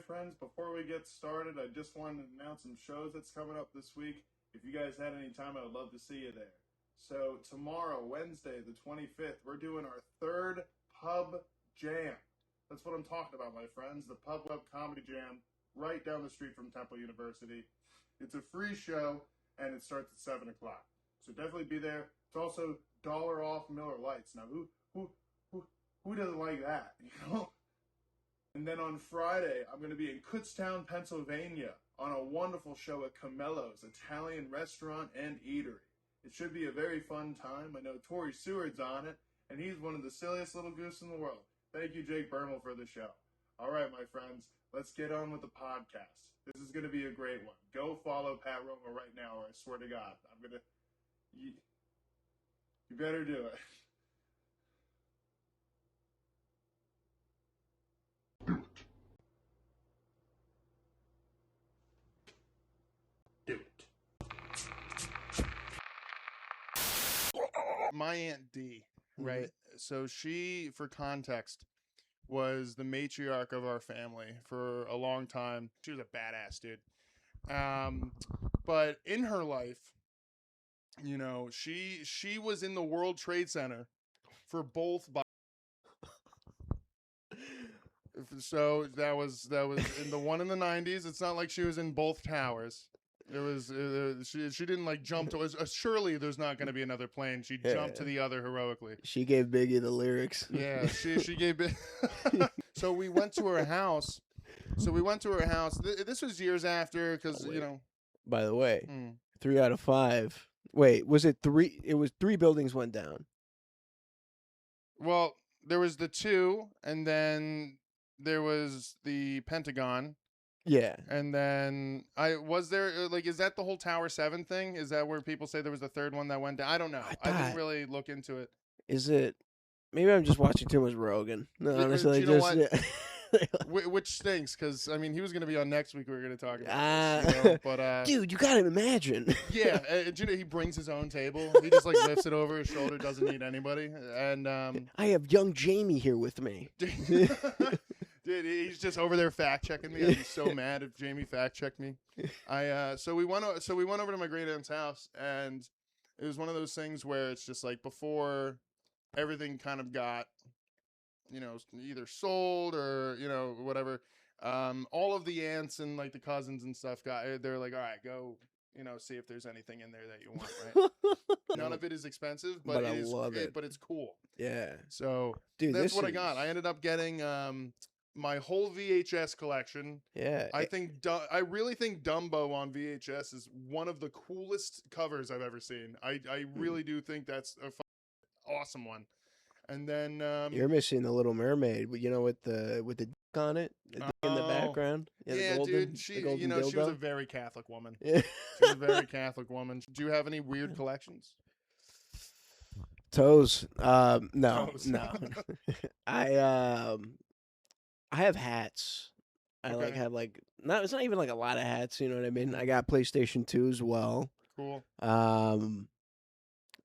friends, before we get started, I just wanted to announce some shows that's coming up this week. If you guys had any time, I would love to see you there. So tomorrow, Wednesday, the 25th, we're doing our third Pub Jam. That's what I'm talking about, my friends. The Pub Web Comedy Jam, right down the street from Temple University. It's a free show, and it starts at 7 o'clock. So definitely be there. It's also $1 off Miller Lights. Now, who doesn't like that, you know? And then on Friday, I'm going to be in Kutztown, Pennsylvania, on a wonderful show at Camello's Italian Restaurant and Eatery. It should be a very fun time. I know Tori Seward's on it, and he's one of the silliest little goose in the world. Thank you, Jake Bermel, for the show. All right, my friends, let's get on with the podcast. This is going to be a great one. Go follow Pat Romo right now, or I swear to God, I'm going to... You better do it. Do it. My Aunt D, right? So she, for context, was the matriarch of our family for a long time. She was a badass dude. But in her life, you know, she was in the World Trade Center for both. So that was in the one in the 90s. It's not like she was in both towers. It was she didn't like jump to. Surely there's not going to be another plane. She jumped to the other heroically. She gave Biggie the lyrics. Yeah, she gave. So we went to her house. This was years after, because you know. By the way, 3 out of 5. Wait, was it 3? It was 3 buildings went down. Well, there was the 2, and then there was the Pentagon. Yeah. And then is that the whole Tower 7 thing? Is that where people say there was the third one that went down? I don't know. I didn't really look into it. Is it? Maybe I'm just watching too much Rogan. No, honestly, you know what? Which stinks, because I mean he was going to be on next week. We were going to talk about this, you know? But dude, you gotta imagine. Yeah, you know, he brings his own table. He just like lifts it over his shoulder, doesn't need anybody. And I have young Jamie here with me. Dude, he's just over there fact checking me. I'd be so mad if Jamie fact checked me. So we went over to my great aunt's house, and it was one of those things where it's just like before everything kind of got, you know, either sold or, you know, whatever. All of the aunts and like the cousins and stuff they're like, all right, go, you know, see if there's anything in there that you want, right? None of it is expensive, but I love it. But it's cool. Yeah. So dude, that's what I got. I ended up getting my whole VHS collection. Yeah. I really think Dumbo on VHS is one of the coolest covers I've ever seen. I really do think that's a awesome one. And then you're missing the Little Mermaid, you know, with the dick on it, the dick in the background. Yeah, dude. She was a very Catholic woman. Yeah. She was a very Catholic woman. Do you have any weird collections? Toes. No, Toes. No. I have hats. Okay. It's not even like a lot of hats. You know what I mean? I got PlayStation 2 as well. Cool.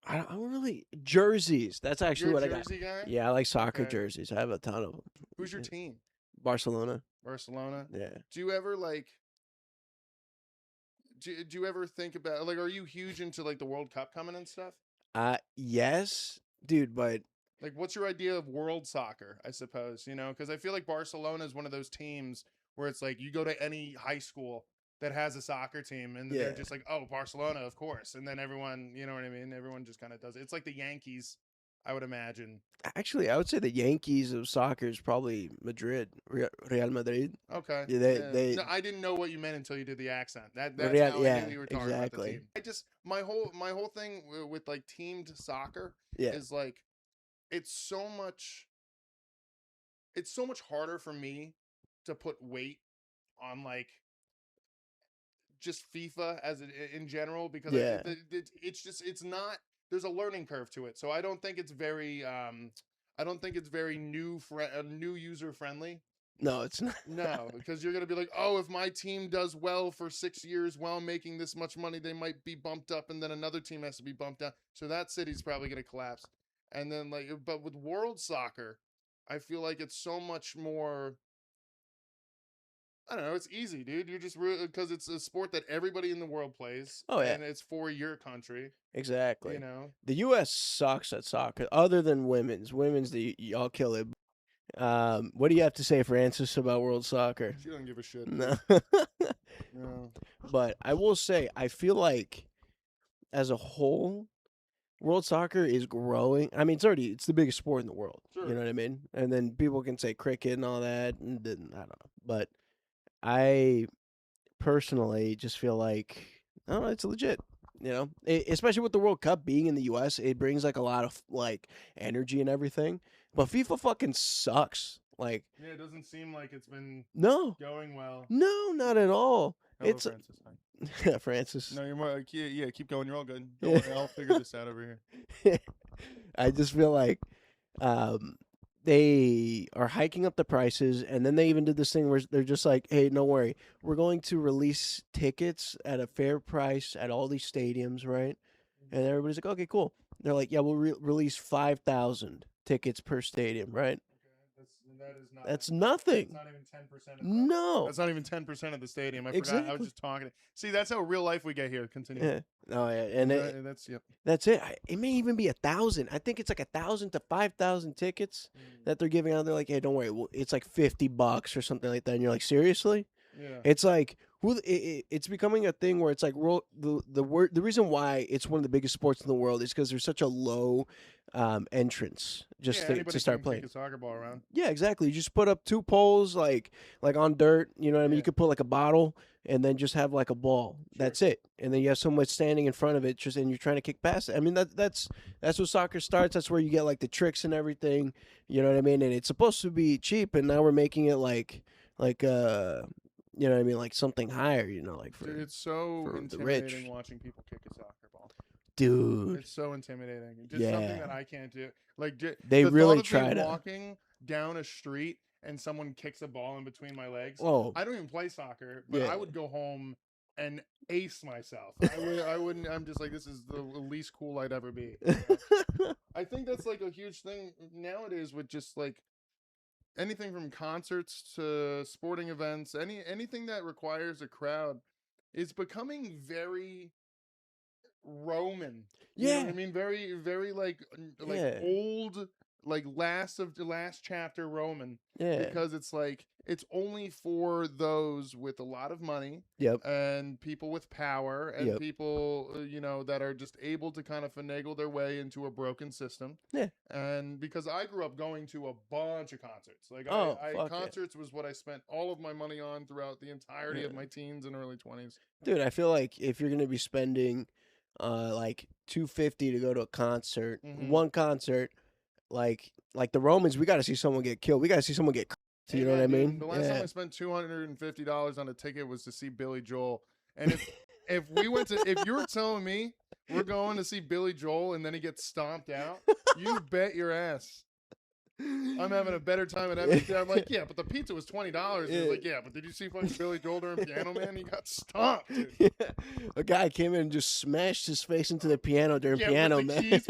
I don't really jerseys. That's actually what I got. Jersey guy? Yeah, I like soccer jerseys. I have a ton of them. Who's your team? Barcelona. Barcelona. Yeah. Do you ever do you ever think about are you huge into like the World Cup coming and stuff? Yes, dude. But like, what's your idea of world soccer? I suppose, you know, because I feel like Barcelona is one of those teams where it's like you go to any high school that has a soccer team, and they're just like, oh, Barcelona, of course. And then everyone, you know what I mean? Everyone just kind of does it. It's like the Yankees, I would imagine. Actually, I would say the Yankees of soccer is probably Madrid, Real Madrid. Okay. Yeah, no, I didn't know what you meant until you did the accent. That's how I knew you were talking about the team. My whole thing with like teamed soccer is like, it's so much harder for me to put weight on like just FIFA in general, because it's not, there's a learning curve to it. So I don't think it's very new user friendly. No, it's not. No, because you're going to be like, oh, if my team does well for 6 years while making this much money, they might be bumped up, and then another team has to be bumped down. So that city's probably going to collapse. And then but with world soccer, I feel like it's so much more I don't know. It's easy, dude. You're just because it's a sport that everybody in the world plays, Oh, yeah. and it's for your country. Exactly. You know, The U.S. sucks at soccer, other than women's. Women's, y'all kill it. What do you have to say, Francis, about world soccer? she doesn't give a shit. No. No. But I will say, I feel like as a whole, world soccer is growing. I mean, it's the biggest sport in the world. Sure. You know what I mean? And then people can say cricket and all that, and then I don't know. But I personally just feel like, oh, it's legit. You know, especially with the World Cup being in the U.S., it brings like a lot of like energy and everything. But FIFA fucking sucks. Like, Yeah, it doesn't seem like it's been no, going well. no, not at all. Hello, It's Francis. Hi. Francis. No, you're more. Yeah, keep going. You're all good. Don't worry, I'll figure this out over here. I just feel like they are hiking up the prices, and then they even did this thing where they're just like, "Hey, don't worry, we're going to release tickets at a fair price at all these stadiums, right?" And everybody's like, "Okay, cool." They're like, "Yeah, we'll release 5,000 tickets per stadium, right?" That's nothing. That's not even 10%. No. That's not even 10% of the stadium. I Exactly. forgot. I was just talking. See, that's how real life we get here. Continue. Yeah. Oh yeah, and that's yep. That's it. It may even be 1,000. I think it's like 1,000 to 5,000 tickets that they're giving out. They're like, hey, don't worry, it's like $50 or something like that. And you're like, seriously? Yeah. It's like it's becoming a thing where it's like the reason why it's one of the biggest sports in the world is because there's such a low entrance just to start playing. Kick a soccer ball around. Yeah, exactly. You just put up 2 poles like on dirt. You know what I mean? You could put like a bottle and then just have like a ball. Sure. That's it. And then you have someone standing in front of it, and you're trying to kick past it. I mean, that's where soccer starts. That's where you get like the tricks and everything. You know what I mean? And it's supposed to be cheap, and now we're making it like you know what I mean, like something higher. You know, like for dude, it's so for intimidating watching people kick a soccer ball. Dude, it's so intimidating. Just something that I can't do. Like they the really thought of try me to walking down a street and someone kicks a ball in between my legs. Oh, I don't even play soccer, but I would go home and ace myself. I wouldn't. I'm just like, this is the least cool I'd ever be. You know? I think that's like a huge thing nowadays with just like anything from concerts to sporting events, anything that requires a crowd is becoming very Roman. You know what I mean? Very, very like old, like last chapter Roman. Yeah. Because it's like it's only for those with a lot of money. Yep. And people with power and people that are just able to kind of finagle their way into a broken system. Yeah. And because I grew up going to a bunch of concerts. Like concerts was what I spent all of my money on throughout the entirety of my teens and early 20s. Dude, I feel like if you're going to be spending like $250 to go to a concert, one concert, like the Romans, we got to see someone get killed. We got to see someone get. You know what I mean? The last time I spent $250 on a ticket was to see Billy Joel. And if you were telling me we're going to see Billy Joel and then he gets stomped out, you bet your ass I'm having a better time at MSG. I'm like, yeah, but the pizza was $20. He's like, yeah, but did you see fucking Billy Joel during Piano Man? He got stomped, dude. Yeah. A guy came in and just smashed his face into the piano during Piano Man. He's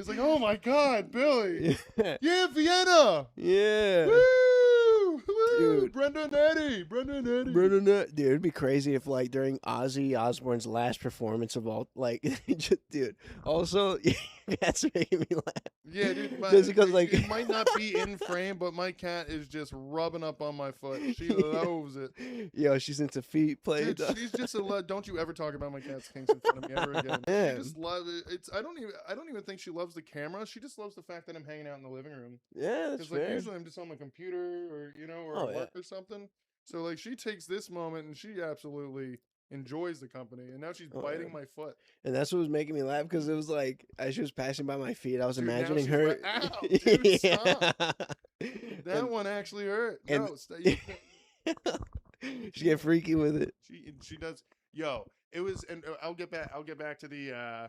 like, oh my God, Billy. Yeah, Vienna. Yeah. Woo! Dude. Brendan Eddy. Dude, it'd be crazy if like during Ozzy Osbourne's last performance of all, like, dude. Also, that's making me laugh. Yeah, dude. Just because, like, it might not be in frame, but my cat is just rubbing up on my foot. She loves it. Yo, she's into feet play. Dude, she's just don't you ever talk about my cat's kinks in front of me ever again. Yeah. She just loves it. I don't even think she loves the camera. She just loves the fact that I'm hanging out in the living room. Yeah, that's fair. Like usually I'm just on my computer or or work or something. So like she takes this moment and she absolutely enjoys the company, and now she's biting my foot. And that's what was making me laugh, because it was like as she was passing by my feet, I was imagining her. Ow, dude, stop. That one actually hurt. No, she get freaky with it. She does. Yo, it was, and I'll get back to the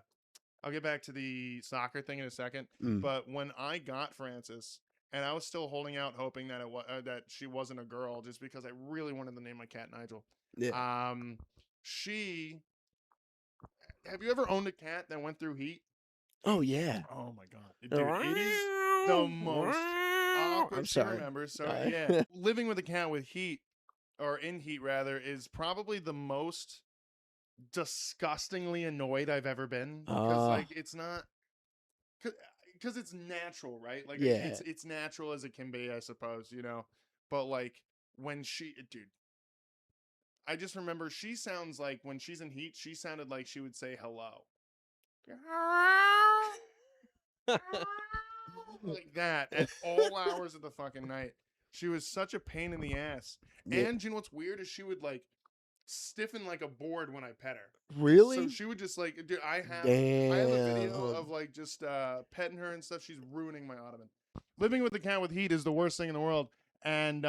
soccer thing in a second. But when I got Francis, and I was still holding out, hoping that that she wasn't a girl, just because I really wanted to name my cat Nigel. Yeah. Have you ever owned a cat that went through heat? Oh yeah. Oh my God, dude, it is the most I'm She sorry. remembers. So yeah, living with a cat with heat, or in heat rather, is probably the most disgustingly annoyed I've ever been, because like it's not, because it's natural, right? Like Yeah. it's natural as it can be, I suppose, you know. But like when dude, I just remember she sounds like, when she's in heat, she sounded like she would say hello. Like that at all hours of the fucking night. She was such a pain in the ass. Yeah. And you know what's weird is she would like stiffen like a board when I pet her. Really? So she would just like, dude, I have a video of like just petting her and stuff. She's ruining my ottoman. Living with a cat with heat is the worst thing in the world. And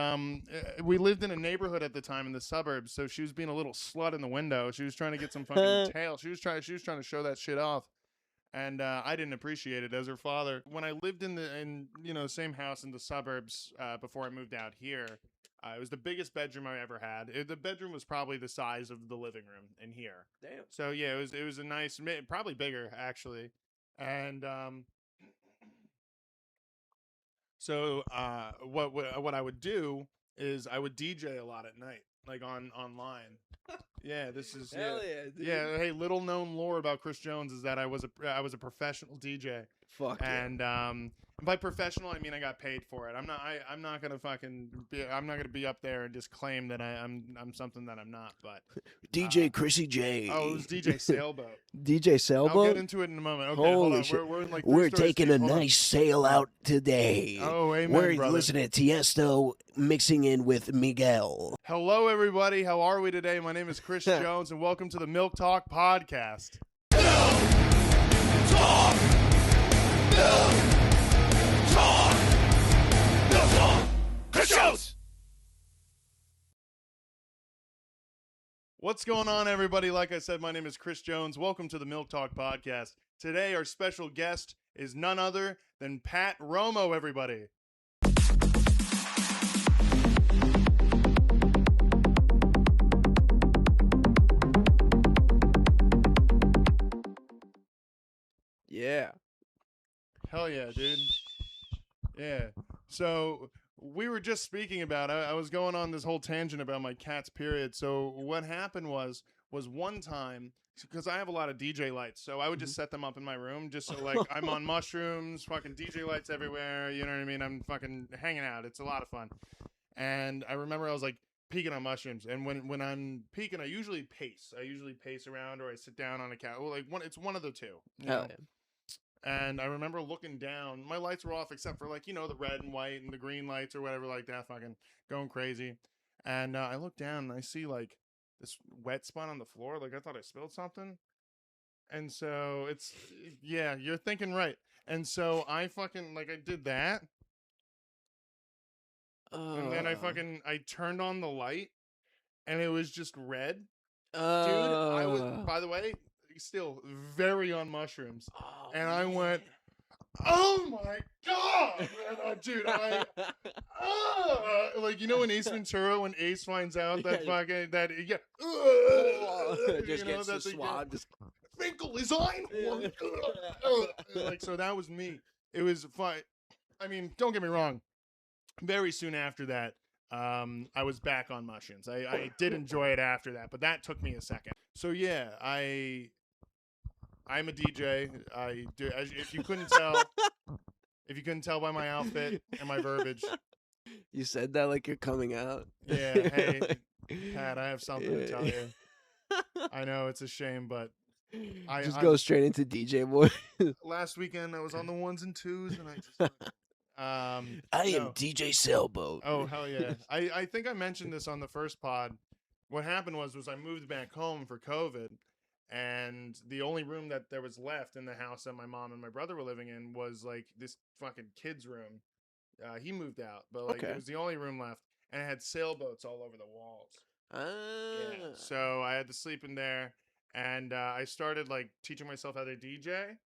we lived in a neighborhood at the time in the suburbs, so she was being a little slut in the window. She was trying to get some fucking tail. She was trying to show that shit off. And I didn't appreciate it as her father. When I lived in the same house in the suburbs before I moved out here, it was the biggest bedroom I ever had. The bedroom was probably the size of the living room in here. Damn. So yeah, it was a nice, probably bigger actually. And so what I would do is I would DJ a lot at night, like online. Yeah, this is Hell yeah, dude. yeah. Hey, little known lore about Chris Jones is that I was a professional DJ. Fuck yeah. And by professional I mean I got paid for it. I'm not gonna be up there and just claim that I'm something that I'm not. But DJ Chrissy J. Oh, it was DJ Sailboat. DJ Sailboat. I'll get into it in a moment. Okay, hold Holy on. shit. We're in like We're three stories taking deep. a Hold on. nice sail out today. Oh, amen, We're brother. listening to Tiesto mixing in with Miguel. Hello, everybody. How are we today? My name is Chris Jones, and welcome to the Milk Talk Podcast. Chris Jones. What's going on, everybody? Like I said, my name is Chris Jones. Welcome to the Milk Talk Podcast. Today, our special guest is none other than Pat Romo, everybody. Yeah. Hell yeah, dude. Yeah. So we were just speaking about, I was going on this whole tangent about my cat's period. So what happened was one time, because I have a lot of DJ lights, so I would just set them up in my room just so like I'm on mushrooms, fucking DJ lights everywhere, you know what I mean? I'm fucking hanging out. It's a lot of fun. And I remember I was like peeking on mushrooms, and when I'm peeking, I usually pace. I usually pace around, or I sit down on a couch. Well, like it's one of the two. Hell yeah. And I remember looking down. My lights were off except for like, you know, the red and white and the green lights or whatever like that, fucking going crazy. And I look down and I see like this wet spot on the floor. Like I thought I spilled something. And so yeah, you're thinking right. And so I fucking, like I did that. And then I turned on the light and it was just red. Dude, I was, by the way, still very on mushrooms. Oh, and I went, oh my God, man, dude, like, you know, in Ace Ventura, when Ace finds out that fucking, that, yeah, just gets the swab, just Finkel is Einhorn. Like, so that was me. It was fun. I mean, don't get me wrong. Very soon after that, I was back on mushrooms. I did enjoy it after that, but that took me a second. So yeah, I'm a DJ. I do. If you couldn't tell by my outfit and my verbiage. You said that like you're coming out. Yeah. Hey, Pat, I have something to tell you. I know it's a shame, but I just go straight into DJ boy. Last weekend I was on the ones and twos, and I just. I am DJ Sailboat. Oh hell yeah! I think I mentioned this on the first pod. What happened was I moved back home for COVID. And the only room that there was left in the house that my mom and my brother were living in was like this fucking kid's room. He moved out, but like it was the only room left, and it had sailboats all over the walls. Yeah. So I had to sleep in there, and I started like teaching myself how to DJ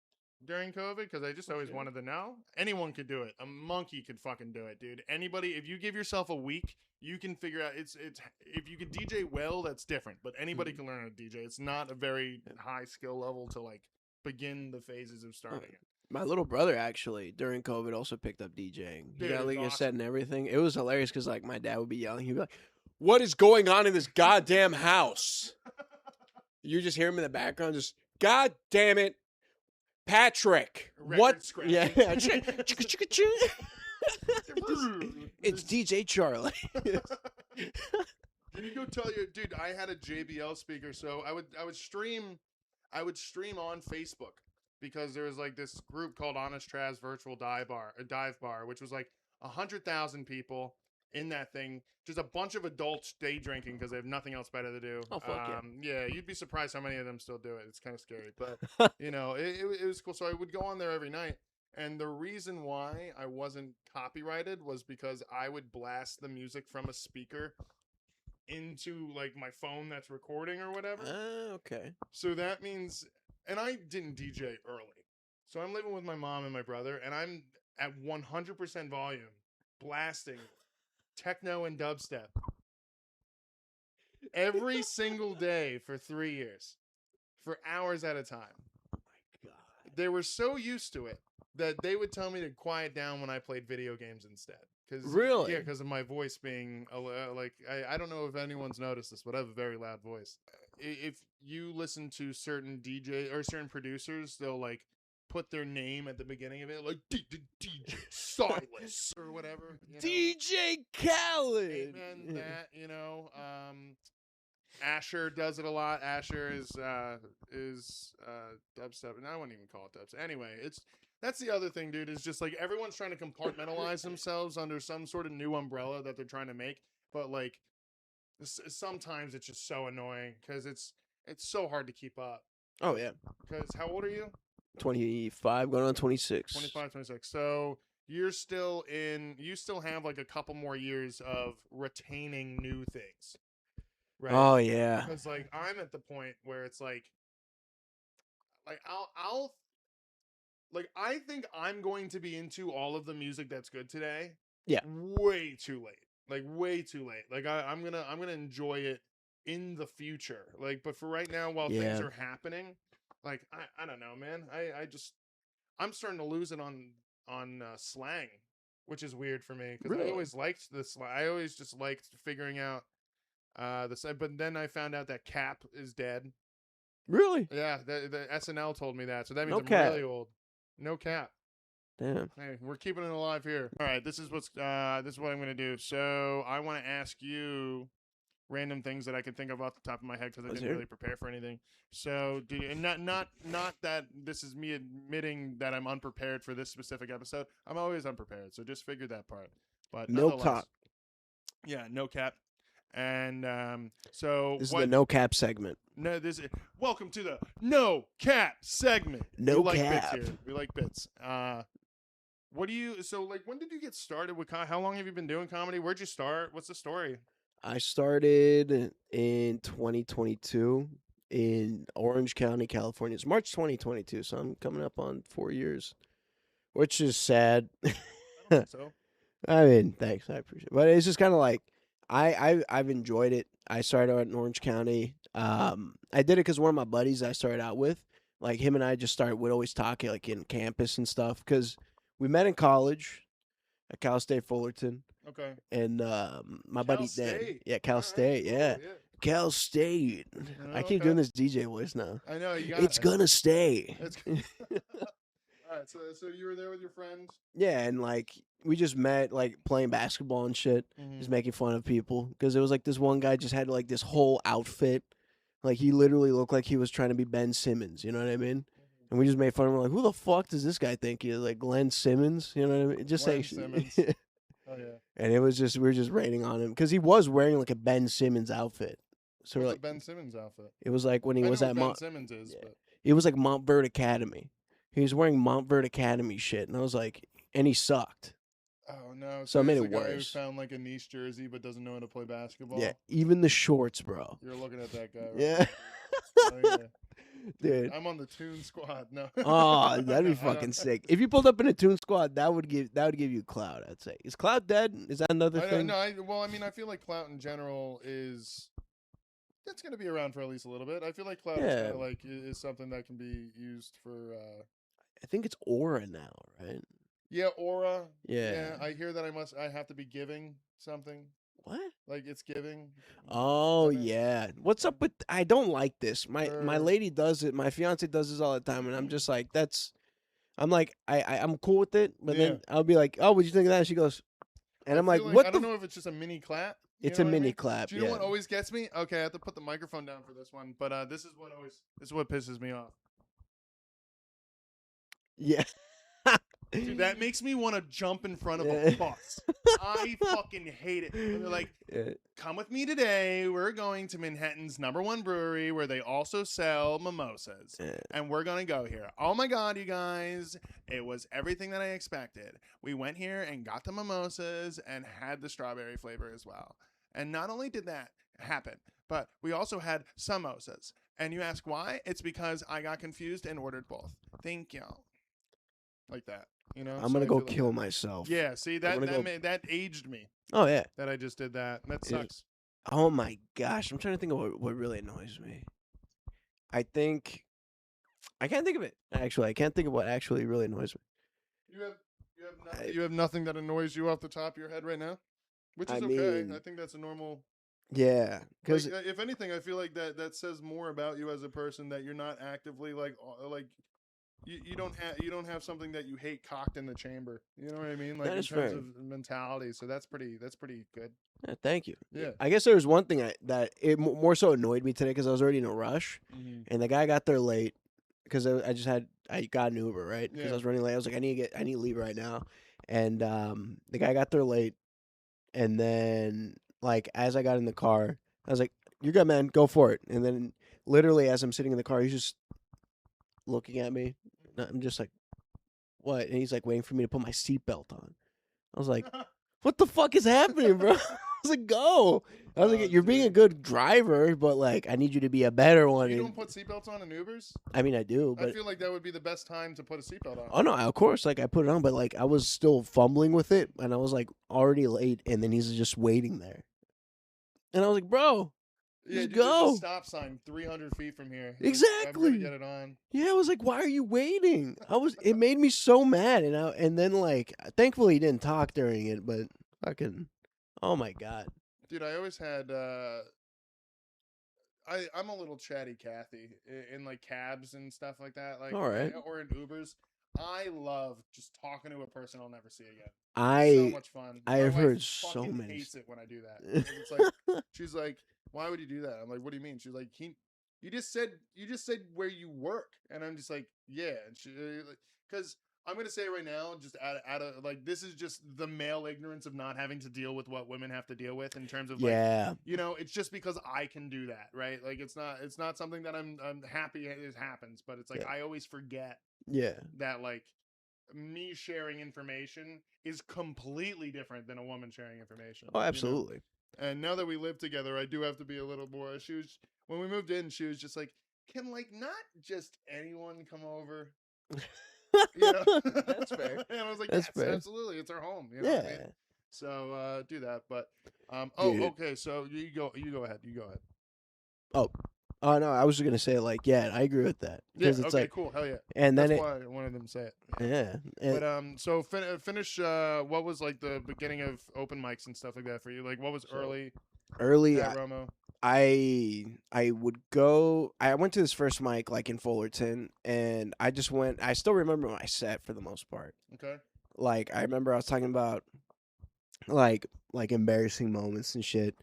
during COVID because I just always wanted to know. Anyone could do it. A monkey could fucking do it, dude. Anybody, if you give yourself a week, you can figure out. It's if you can DJ well, that's different. But anybody can learn how to DJ. It's not a very high skill level to like begin the phases of starting it. My little brother actually during COVID also picked up DJing. He Dude, got it's like a set awesome. and everything. It was hilarious because like my dad would be yelling. He'd be like, "What is going on in this goddamn house?" You just hear him in the background, just God damn it, Patrick. Record What? scratching. Yeah. It's DJ Charlie. Can you go tell your dude? I had a JBL speaker, so I would stream on Facebook because there was like this group called Honest Traz Virtual Dive Bar, which was like 100,000 people in that thing, just a bunch of adults day drinking because they have nothing else better to do. Oh, fuck yeah. Yeah, you'd be surprised how many of them still do it. It's kind of scary, but it was cool. So I would go on there every night. And the reason why I wasn't copyrighted was because I would blast the music from a speaker into like my phone that's recording or whatever. Okay. So that means, and I didn't DJ early. So I'm living with my mom and my brother, and I'm at 100% volume blasting techno and dubstep every single day for 3 years for hours at a time. Oh my God. They were so used to it that they would tell me to quiet down when I played video games instead. Really? Yeah, because of my voice being like I don't know if anyone's noticed this, but I have a very loud voice. If you listen to certain DJ or certain producers, they'll like put their name at the beginning of it, like DJ Silas or whatever. DJ Khaled. Amen. That Asher does it a lot. Asher is dubstep, and I wouldn't even call it dubstep. Anyway, that's the other thing, dude. Is just like everyone's trying to compartmentalize themselves under some sort of new umbrella that they're trying to make, but like sometimes it's just so annoying because it's so hard to keep up. Oh yeah. Because how old are you? 25, going on 26. 25, 26. So you still have like a couple more years of retaining new things. Right. Oh yeah. Because like I'm at the point where it's like I'll I think I'm going to be into all of the music that's good today. Yeah. Way too late. Like way too late. Like I'm gonna enjoy it in the future. Like, but for right now, while things are happening, like I don't know, man. I'm starting to lose it on slang, which is weird for me because Really? I always liked this. I always just liked figuring out but then I found out that Cap is dead. Really? Yeah, the SNL told me that, so that means No I'm Cap. really old. No Cap. Damn. Hey, we're keeping it alive here. All right, this is what I'm gonna do. So I want to ask you random things that I can think of off the top of my head because I didn't really prepare for anything. So and not that this is me admitting that I'm unprepared for this specific episode. I'm always unprepared, so just figure that part. But No Cap. Yeah, no Cap. And so this is the no cap segment. No, welcome to the no cap segment. No we like cap. Bits here. We like bits. What do you? So like, when did you get started with? How long have you been doing comedy? Where'd you start? What's the story? I started in 2022 in Orange County, California. It's March 2022, so I'm coming up on 4 years, which is sad. I don't think so. I mean, thanks. I appreciate it. But it's just kind of like, I've enjoyed it. I started out in Orange County. I did it because one of my buddies I started out with, like him and I would always talk like in campus and stuff because we met in college at Cal State Fullerton. Okay. And my buddy Dan. Yeah, Cal State. Cool, yeah. Cal State. I keep doing this DJ voice now. I know. It's gonna stay. All right, so you were there with your friends? Yeah, and like we just met like playing basketball and shit, just making fun of people because it was like this one guy just had like this whole outfit, like he literally looked like he was trying to be Ben Simmons. You know what I mean? And we just made fun of him. Like, who the fuck does this guy think he is? Like Glenn Simmons? You know what I mean? Just Glenn say Simmons. Oh yeah. And it was just we were just raining on him because he was wearing like a Ben Simmons outfit. So What's like a Ben Simmons outfit? It was like when he was at Ben Simmons is. Yeah. But... It was like Montverde Academy. He was wearing Montverde Academy shit, and I was like, and he sucked. Oh no! So I made he's it the guy who worse. found like a niche jersey but doesn't know how to play basketball. Yeah, even the shorts, bro. You're looking at that guy. Right? Yeah. Oh, yeah. Dude. I'm on the Toon Squad. No. Oh, that'd be fucking sick. If you pulled up in a Toon Squad, that would give you clout. I'd say. Is clout dead? Is that another thing? No. Well, I mean, I feel like clout in general is. It's going to be around for at least a little bit. I feel like clout is kind of like is something that can be used for. I think it's Aura now, right? Yeah, Aura. Yeah. I hear that I have to be giving something. What? Like it's giving. Oh And yeah. What's up with? I don't like this. My Or- lady does it. My fiance does this all the time, and I'm just like, I'm like, I'm cool with it, but Yeah. then I'll be like, oh, what'd you think of that? And she goes, and I'm like, feel what I the? don't know if it's just a mini clap. You It's know a what I mini mean? clap. Do you know Yeah. what always gets me? Okay, I have to put the microphone down for this one, but this is what pisses me off. Yeah. Dude, that makes me want to jump in front of a Yeah. bus. I fucking hate it. And they're like, Yeah. come with me today. We're going to Manhattan's #1 brewery where they also sell mimosas. Yeah. And we're going to go here. Oh my God, you guys. It was everything that I expected. We went here and got the mimosas and had the strawberry flavor as well. And not only did that happen, but we also had samosas. And you ask why? It's because I got confused and ordered both. Thank you. Like that. You know, I'm so gonna I go feel like kill that. myself. Yeah, see gonna go- that aged me Oh yeah. that I just did that. That Yeah. sucks. Oh my gosh. I'm trying to think of what really annoys me. I can't think of it. Actually, I can't think of what actually really annoys me. You have nothing that annoys you off the top of your head right now, which I is okay. mean- I think that's a normal. Yeah, because Like, if anything, I feel like that says more about you as a person that you're not actively like you don't have something that you hate cocked in the chamber. You know what I mean? Like That in is terms fair. of mentality. So that's pretty good. thank you. Yeah. I guess there was one thing that it more so annoyed me today because I was already in a rush, and the guy got there late because I got an Uber, right? Because Yeah. I was running late. I was like, I need to leave right now, and the guy got there late, and then like as I got in the car, I was like, "You're good, man. Go for it." And then literally as I'm sitting in the car, he's just looking at me. I'm just like, "What?" And he's like waiting for me to put my seatbelt on. I was like, "What the fuck is happening, bro?" I was like, "Go." I was like, "You're being a dude. good driver, but like, I need you to be a better one." You And- don't put seatbelts on in Ubers? I mean, I do, I but feel like that would be the best time to put a seatbelt on. oh no, of course, like I put it on, but like I was still fumbling with it, and I was like already late, and then he's just waiting there, and I was like, "Bro, Yeah, just dude, there's go." a stop sign 300 feet from here. I'm Exactly. gonna get it on. Yeah, I was like, "Why are you waiting?" It made me so mad, and then like, thankfully he didn't talk during it, but fucking, oh my god. Dude, I always had I'm a little chatty Cathy in like cabs and stuff like that, like All right. or in Ubers. I love just talking to a person I'll never see again. So I much fun. I My have wife heard so fucking many. hates it when I do that. Like, it's like she's like, "Why would you do that?" I'm like, "What do you mean?" She's like, you just said where you work," and I'm just like, "Yeah," and she because I'm gonna say right now, just out of like this is just the male ignorance of not having to deal with what women have to deal with in terms of like Yeah, you know, it's just because I can do that, right? Like it's not something that I'm happy it happens, but it's like Yeah. I always forget yeah. that like me sharing information is completely different than a woman sharing information. Oh, you know? absolutely. And now that we live together, I do have to be a little more. She was when we moved in, she was just like, "Can like not just anyone come over?" You know? That's fair. And I was like, That's "Yes, fair. absolutely. It's our home." You know what I Yeah. mean? So do that. But Dude. okay. So you go ahead. You go ahead. Oh no, I was just gonna say like, yeah, I agree with that Yeah. because it's Okay. like, Cool. Hell yeah. and then That's why I wanted them to say it. yeah, But so finish. What was like the beginning of open mics and stuff like that for you? Like what was early early, Pat Romo? I would go. I went to this first mic like in Fullerton, and I just went. I still remember my set for the most part. Okay. Like I remember I was talking about like embarrassing moments and shit.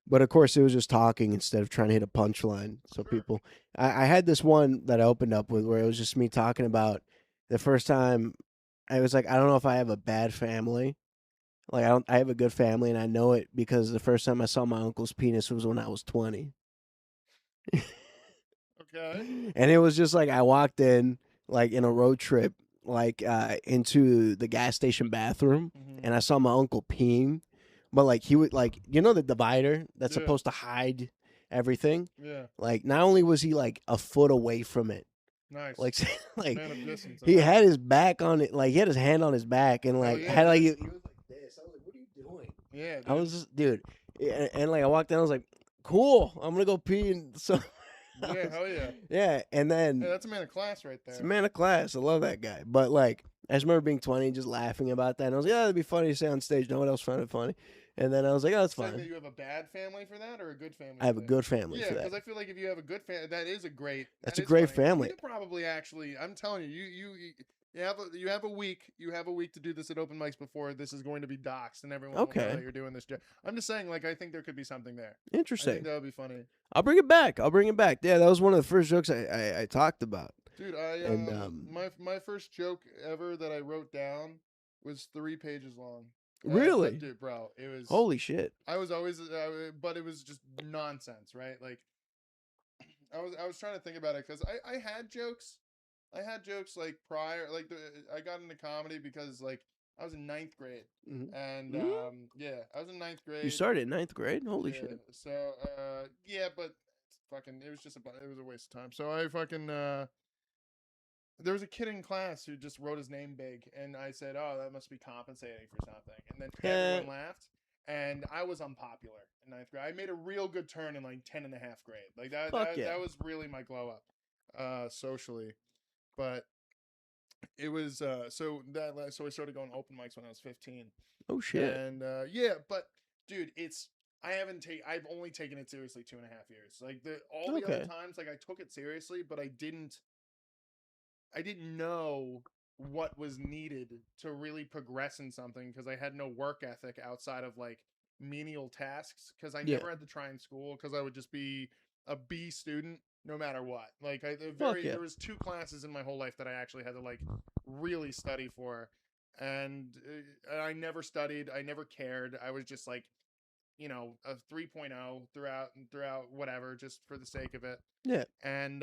But of course, it was just talking instead of trying to hit a punchline. So Sure. people, I had this one that I opened up with where it was just me talking about the first time. I was like, I don't know if I have a bad family. Like I have a good family, and I know it because the first time I saw my uncle's penis was when I was 20. Okay. And it was just like I walked in like in a road trip, like into the gas station bathroom, Mhm. and I saw my uncle peeing. But like he would like the divider that's Yeah. supposed to hide everything. Yeah. Like not only was he like a foot away from it, Nice. like like Man of distance. he had his back on it, like he had his hand on his back, and like yeah, had like dude. he was like this. I was like, "What are you doing?" Yeah. Dude. I was just, dude, and like I walked in, I was like, "Cool, I'm gonna go pee." And so Yeah, hell yeah. Yeah, and then Hey, that's a man of class right it's a there. man of class. I love that guy. But like, I just remember being 20 and just laughing about that. And I was like, yeah, that'd be funny to say on stage. No one else found it funny. And then I was like, oh, that's Saying that fine. you have a bad family for that or a good family? I have for a that? good family Yeah, for that. because I feel like if you have a good family, that is a great. That's that a is great funny. family. You could probably actually. I'm telling you, you have a week. You have a week to do this at open mics before this is going to be doxxed and everyone will know Okay. that you're doing this. I'm just saying, like, I think there could be something there. I Interesting. think that would be funny. I'll bring it back. Yeah, that was one of the first jokes I talked about. Dude, my first joke ever that I wrote down was 3 pages long. Really? Dude, bro, it was. Holy shit. I was always, but it was just nonsense, right? Like, I was trying to think about it because I had jokes. I had jokes like prior, like I got into comedy because like I was in 9th grade, and yeah, I was in 9th grade. You started in 9th grade? Holy shit. So yeah, but fucking, it was a waste of time. So I fucking there was a kid in class who just wrote his name big, and I said, "Oh, that must be compensating for something." And then everyone laughed, and I was unpopular in 9th grade. I made a real good turn in like 10 and a half grade. Like that was really my glow up socially. But it was so I started going open mics when I was 15. Oh shit. And yeah, but dude, I've only taken it seriously 2.5 years. Like the other times, like I took it seriously, but I didn't know what was needed to really progress in something because I had no work ethic outside of like menial tasks because I never had to try in school because I would just be a B student no matter what. Like there was 2 classes in my whole life that I actually had to like really study for, and I never studied. I never cared. I was just like, you know, a 3.0 throughout whatever, just for the sake of it. Yeah. And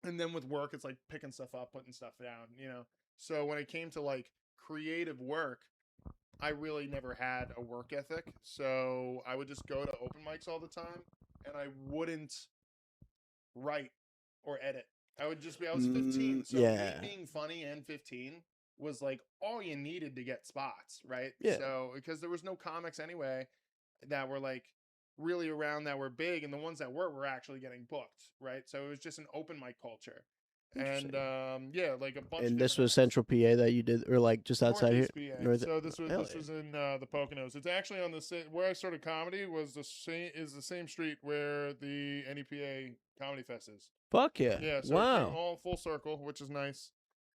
then with work, it's like picking stuff up, putting stuff down, you know. So when it came to like creative work, I really never had a work ethic. So I would just go to open mics all the time, and I wouldn't write or edit. I was 15. So me being funny and 15 was like all you needed to get spots, right? Yeah. So because there was no comics anyway that were like really around that were big, and the ones that were actually getting booked, right? So it was just an open mic culture. And yeah, like a bunch. And this was Central PA that you did, or like just outside Northeast here. PA. So this was in the Poconos. It's actually on the where I started comedy was the same street where the NEPA Comedy Fest is. Fuck yeah! Yeah. So it came all full circle, which is nice.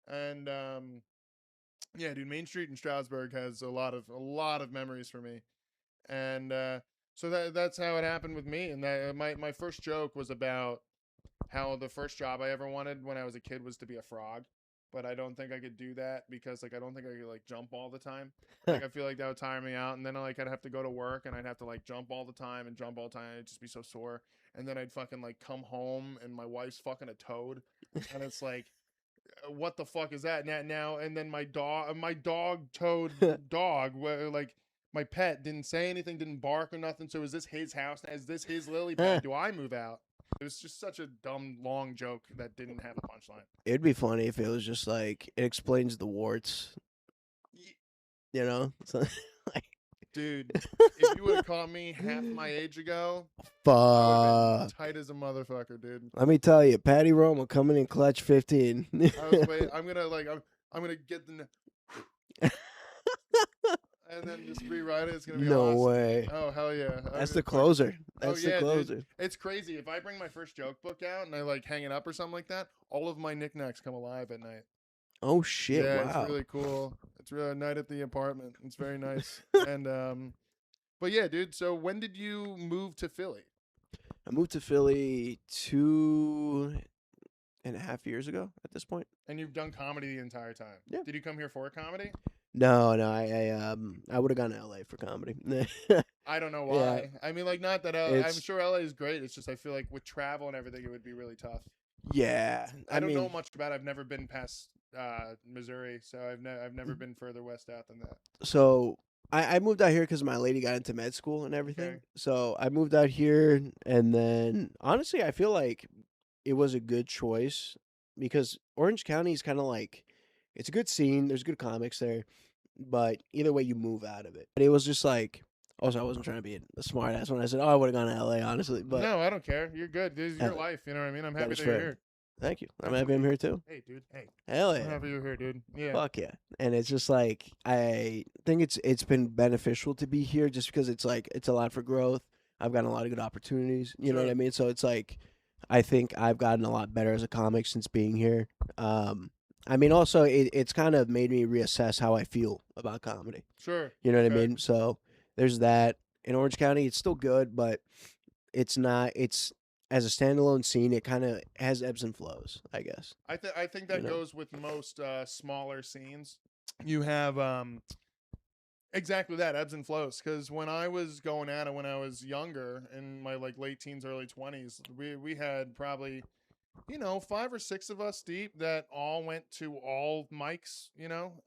And yeah, dude, Main Street in Stroudsburg has a lot of memories for me. And so that's how it happened with me. And that my first joke was about how the first job I ever wanted when I was a kid was to be a frog, but I don't think I could do that because like I don't think I could like jump all the time. Like I feel like that would tire me out, and then like I'd have to go to work and I'd have to like jump all the time and jump all the time. I'd just be so sore, and then I'd fucking like come home and my wife's fucking a toad, and it's like, what the fuck is that now? And then my dog toad dog, like my pet didn't say anything, didn't bark or nothing. So is this his house? Is this his lily pad? Do I move out? It was just such a dumb, long joke that didn't have a punchline. It'd be funny if it was just like, it explains the warts. You know? So, like... Dude, if you would have caught me half my age ago, I would tight as a motherfucker, dude. Let me tell you, Patty Romo coming in clutch 15. I'm gonna get the... and then just rewrite it. It's gonna be no awesome. way. Oh hell yeah! That's the closer. That's the closer. Dude. It's crazy. If I bring my first joke book out and I like hang it up or something like that, all of my knickknacks come alive at night. Oh shit! Yeah, wow. It's really cool. It's really a night at the apartment. It's very nice. And but yeah, dude. So when did you move to Philly? I moved to Philly 2.5 years ago. At this point. And you've done comedy the entire time. Yeah. Did you come here for comedy? No, I would have gone to LA for comedy. I don't know why. Yeah. I mean, like, not that I'm sure LA is great. It's just I feel like with travel and everything, it would be really tough. Yeah, I don't know much about it. I've never been past Missouri, so I've never been further west out than that. So I moved out here because my lady got into med school and everything. Okay. So I moved out here, and then honestly, I feel like it was a good choice because Orange County is kind of like, it's a good scene. There's good comics there, but either way, you move out of it. But it was just like, Also, I wasn't trying to be a smart ass when I said, "Oh, I would have gone to LA," honestly. But no, I don't care. You're good. This is your Uh, life. You know what I mean? I'm that happy is that you're fair. here. Thank you. I'm happy Absolutely. I'm here too. Hey, dude. Hey. Hell I'm yeah. happy you're here, dude. Yeah. Fuck yeah. And it's just like I think it's been beneficial to be here just because it's like it's a lot for growth. I've gotten a lot of good opportunities. You know what Sure. I mean? So it's like I think I've gotten a lot better as a comic since being here. I mean also it's kind of made me reassess how I feel about comedy. Sure. You know what I Okay. mean? So there's that. In Orange County it's still good, but it's not it's as a standalone scene, it kind of has ebbs and flows, I guess. I think You that know? goes with most smaller scenes. You have exactly that, ebbs and flows. Because when I was going at it when I was younger, in my like late teens, early 20s, we had probably 5 or 6 of us deep that all went to all mics.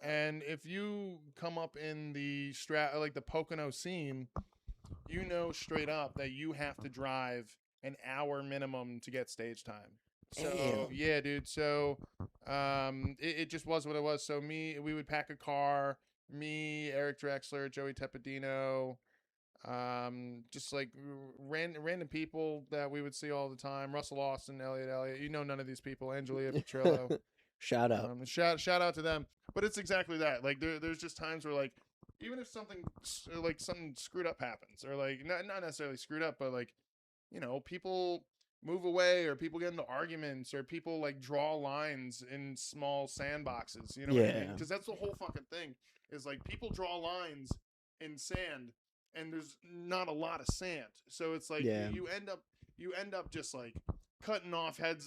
And if you come up in the like the Pocono scene, straight up that you have to drive an hour minimum to get stage time. So Damn. yeah, dude. So it just was what it was. So we would pack a car. Me, Eric Drexler, Joey Tepedino, just like random people that we would see all the time. Russell Austin, Elliot. None of these people. Angelia Petrillo. Shout out. Shout out to them. But it's exactly that. Like there's just times where like even if something screwed up happens, or like not necessarily screwed up, but like people move away, or people get into arguments, or people like draw lines in small sandboxes. You know what I mean? Yeah. Because that's the whole fucking thing. Is like people draw lines in sand, and there's not a lot of sand, so it's like Yeah. you end up just like cutting off heads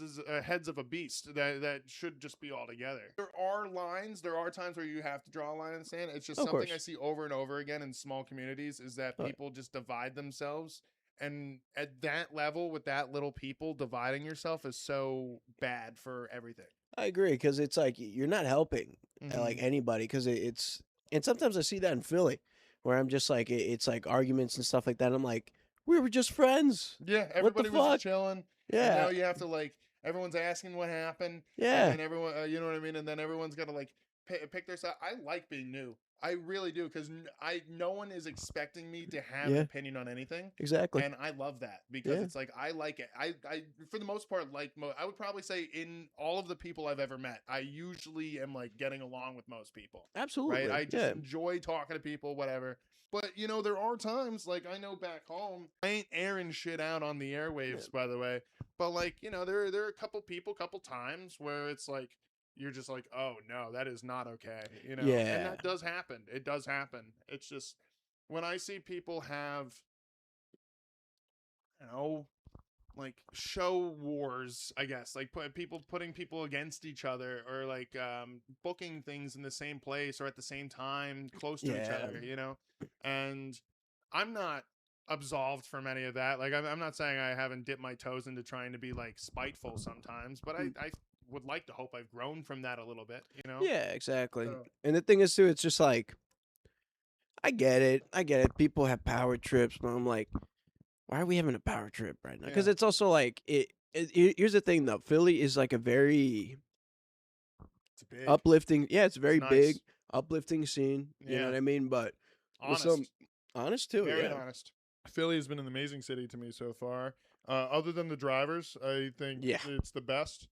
of a beast that should just be all together. There are lines. There are times where you have to draw a line in the sand. It's just Of something course. I see over and over again in small communities, is that Oh. people just divide themselves. And at that level, with that little people, dividing yourself is so bad for everything. I agree because it's like you're not helping like Mhm. anybody because it's and sometimes I see that in Philly where I'm just like it's like arguments and stuff like that. I'm like we were just friends. Yeah, What the everybody was just fuck? chilling, and now Yeah. you have to like everyone's asking what happened, and Yeah. then everyone, you know what I mean, and then everyone's got to like pick their side. I like being new. I really do, because no one is expecting me to have an Yeah. opinion on anything, Exactly. and I love that because Yeah. it's like I like it. I for the most part like I would probably say in all of the people I've ever met, I usually am like getting along with most people. Absolutely. Right? I just Yeah. enjoy talking to people, whatever. But there are times like I know back home, I ain't airing shit out on the airwaves, by the way. But like there are a couple times where it's like you're just like, oh no, that is not okay, and Yeah. that does happen. It does happen. It's just when I see people have, like show wars, I guess, like putting people against each other, or like booking things in the same place or at the same time close to each Yeah. other, and I'm not absolved from any of that. Like I'm not saying I haven't dipped my toes into trying to be like spiteful sometimes, but I would like to hope I've grown from that a little bit. Yeah, exactly. So- And the thing is too, it's just like I get it. People have power trips, but I'm like, why are we having a power trip right now? Because Yeah. it's also like here's the thing though, Philly is like a very It's big. uplifting. Yeah, it's very nice. big, uplifting scene. You know Yeah. what I mean? But with Honest. some honest too. Very Yeah. honest. Philly has been an amazing city to me so far. Other than the drivers, I think Yeah. it's the best.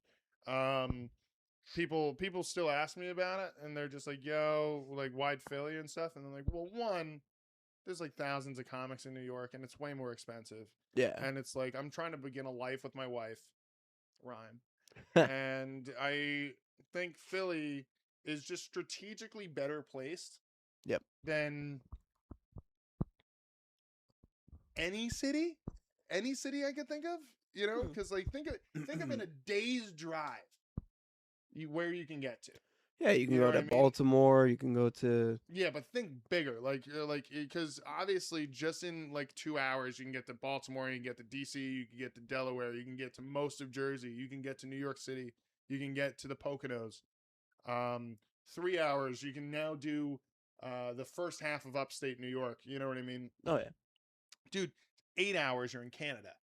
People still ask me about it, and they're just like, "Yo, like, why'd Philly and stuff?" And I'm like, "Well, one, there's like thousands of comics in New York, and it's way more expensive. Yeah. And it's like I'm trying to begin a life with my wife, rhyme, and I think Philly is just strategically better placed. Yep. Than any city I could think of, because like think of in a day's drive, where you can get to. Yeah, you can You know go what to I mean? Baltimore. You can go to Yeah, but think bigger, like because obviously just in like 2 hours you can get to Baltimore, you can get to DC, you can get to Delaware, you can get to most of Jersey, you can get to New York City, you can get to the Poconos. 3 hours you can now do the first half of upstate New York. You know what I mean? oh yeah, Dude, 8 hours you're in Canada,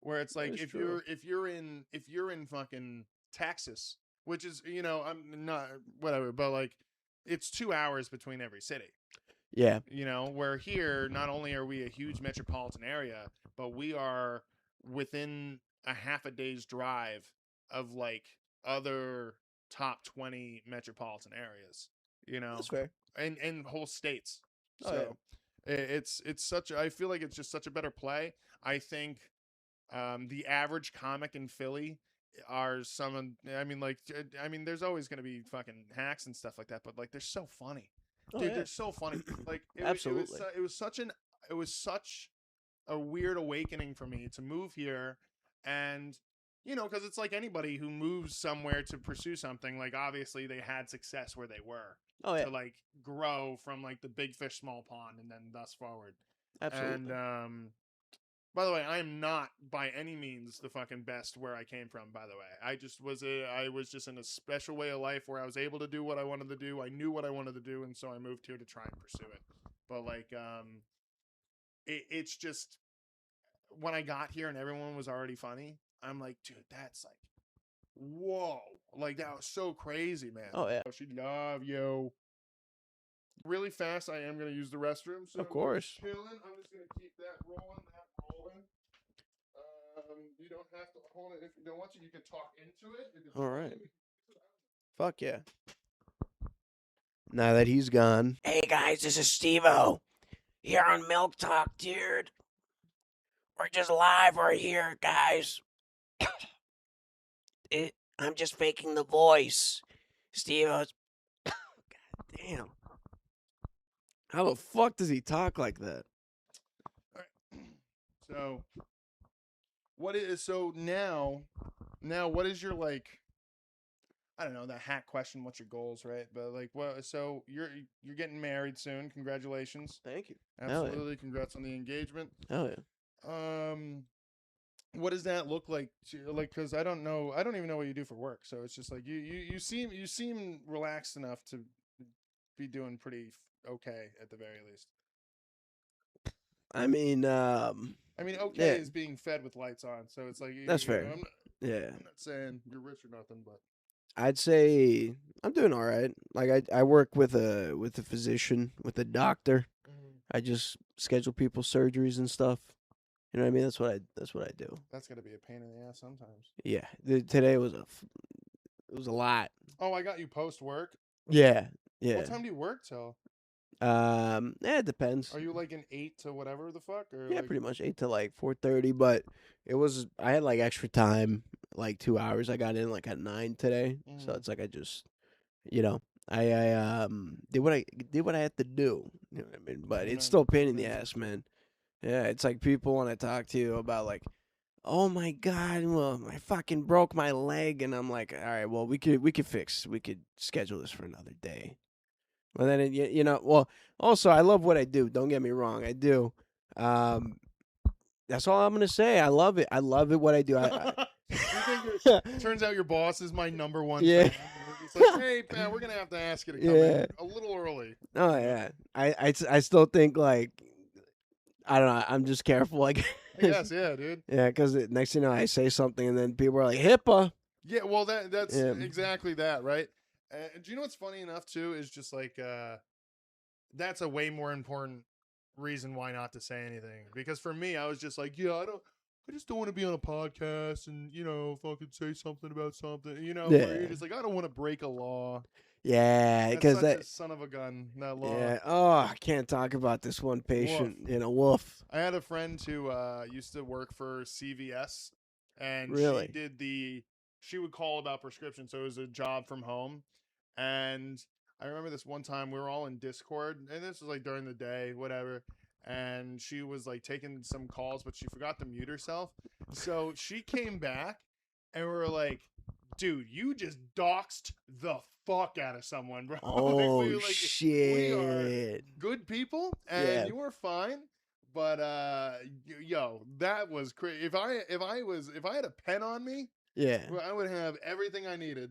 where it's like is if true. you're in fucking Texas, which is I'm not whatever, but like it's 2 hours between every city. Yeah. You know, where here, not only are we a huge metropolitan area, but we are within a half a day's drive of like other top 20 metropolitan areas, you know, That's fair. and whole states. Oh, yeah. So it's such, I feel like it's just such a better play. I think the average comic in Philly are some of, I mean, there's always going to be fucking hacks and stuff like that, but like they're so funny. Oh, Dude, yeah. they're so funny. Like Absolutely. it was such a weird awakening for me to move here, and you know, because it's like anybody who moves somewhere to pursue something. Like obviously they had success where they were Oh, yeah. to like grow from like the big fish small pond and then thus forward. Absolutely. And by the way, I am not by any means the fucking best where I came from, by the way. I was just in a special way of life where I was able to do what I wanted to do. I knew what I wanted to do, and so I moved here to try and pursue it. But like it's just when I got here and everyone was already funny, I'm like, dude, that's like whoa. Like that was so crazy, man. Oh, yeah. She love you. Really fast, I am gonna use the restroom. So Of course. I'm chilling. I'm just gonna keep that rolling. You don't have to hold it if you don't want to. You can talk into it. All right. Fuck yeah. Now that he's gone. Hey guys, this is Steve-O. Here on Milk Talk, dude. We're just live right here, guys. I'm just faking the voice. Steve-O's... God damn. How the fuck does he talk like that? All right. So, what is your like? I don't know, that hack question. What's your goals, right? But like, what? So you're getting married soon. Congratulations. Thank you. Absolutely, congrats on the engagement. Oh yeah. What does that look like? Like, because I don't even know what you do for work. So it's just like you seem relaxed enough to be doing pretty okay at the very least. I mean, okay is being fed with lights on, so it's like that's fair. I'm not saying you're rich or nothing, but I'd say I'm doing all right. Like I work with a physician, with a doctor. I just schedule people's surgeries and stuff. You know what I mean? That's what I do. That's gotta be a pain in the ass sometimes. Yeah. Today was a lot. Oh, I got you post work. Yeah. Yeah. What time do you work till? It depends. Are you like an 8 to whatever the fuck? Or Yeah, like... pretty much 8 to like 4:30. But I had like extra time, like 2 hours. I got in like at 9 today, so it's like I just, you know, I did what I had to do. You know what I mean? But it's still a pain in the ass, man. Yeah, it's like people want to talk to you about like, oh my god, well, I fucking broke my leg, and I'm like, all right, well, we could schedule this for another day. Well, then you know, well, also I love what I do. Don't get me wrong, I do. That's all I'm gonna say. I love it. I love it what I do. Turns out your boss is my number one. Yeah. Fan. It's like, hey, Pat, we're gonna have to ask you to come in a little early. Oh yeah, I still think like, I don't know. I'm just careful. Like, yes, yeah, dude. Yeah, because next thing you know, I say something and then people are like, HIPAA. Yeah, well, that's exactly that, right? Do you know what's funny enough too is just like that's a way more important reason why not to say anything, because for me I was just like, yeah, I just don't want to be on a podcast and fucking say something about something, where you're just like, I don't want to break a law. Yeah, because that son of a gun, that law. Yeah. Oh, I can't talk about this one patient. Woof. I had a friend who used to work for CVS, and really? she would call about prescriptions, so it was a job from home. And I remember this one time we were all in Discord, and this was like during the day, whatever. And she was like taking some calls, but she forgot to mute herself. So she came back, and we were like, dude, you just doxed the fuck out of someone, bro. Oh, shit. We are good people, and you were fine. But yo, that was crazy. If I had a pen on me, I would have everything I needed.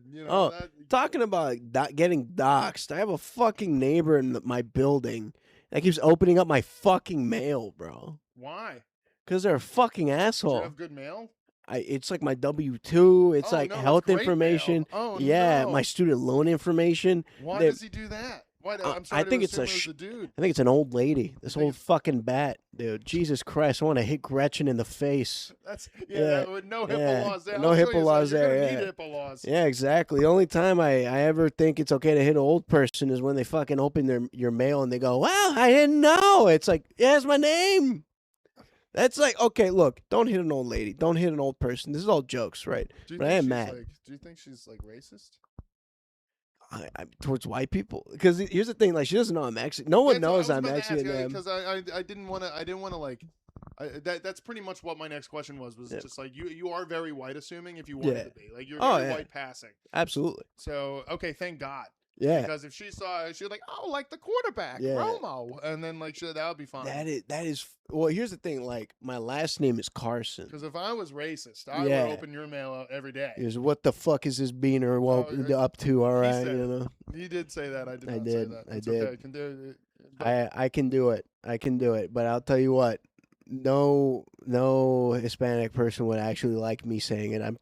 Talking about getting doxxed, I have a fucking neighbor in my building that keeps opening up my fucking mail, bro. Why? Because they're a fucking asshole. Do you have good mail? It's like my W-2. It's like health information. Oh, yeah, my student loan information. Why does he do that? What? I'm sorry I think to it's a assume it was the dude. I think it's an old lady. This think old fucking bat, dude. Jesus Christ! I want to hit Gretchen in the face. That's Yeah, no HIPAA yeah. laws there. No I'll show HIPAA you, laws you're there, gonna yeah. need HIPAA laws. Yeah, exactly. The only time I ever think it's okay to hit an old person is when they fucking open your mail and they go, "Wow, I didn't know." It's like, yeah, it's my name. That's like, okay, look, don't hit an old lady. Don't hit an old person. This is all jokes, right? But I am mad. Do you think she's like racist? I towards white people, because here's the thing, like, she doesn't know I'm Mexican. No one knows I'm Mexican. Because I didn't want to like. That's pretty much what my next question was just like you are very white assuming if you wanted to be, like, you're very white passing. Absolutely. So okay, thank God. Yeah. Because if she saw, she'd like, oh, like the quarterback, Romo, and then like that would be fine. That is. Well, here's the thing. Like, my last name is Carson. Because if I was racist, I would open your mail every day. Is what the fuck is this beaner up to? All right, you know. He did say that. I did not say that. I It's did. Okay. I can do it. I can do it. I can do it. But I'll tell you what. No Hispanic person would actually like me saying it. I'm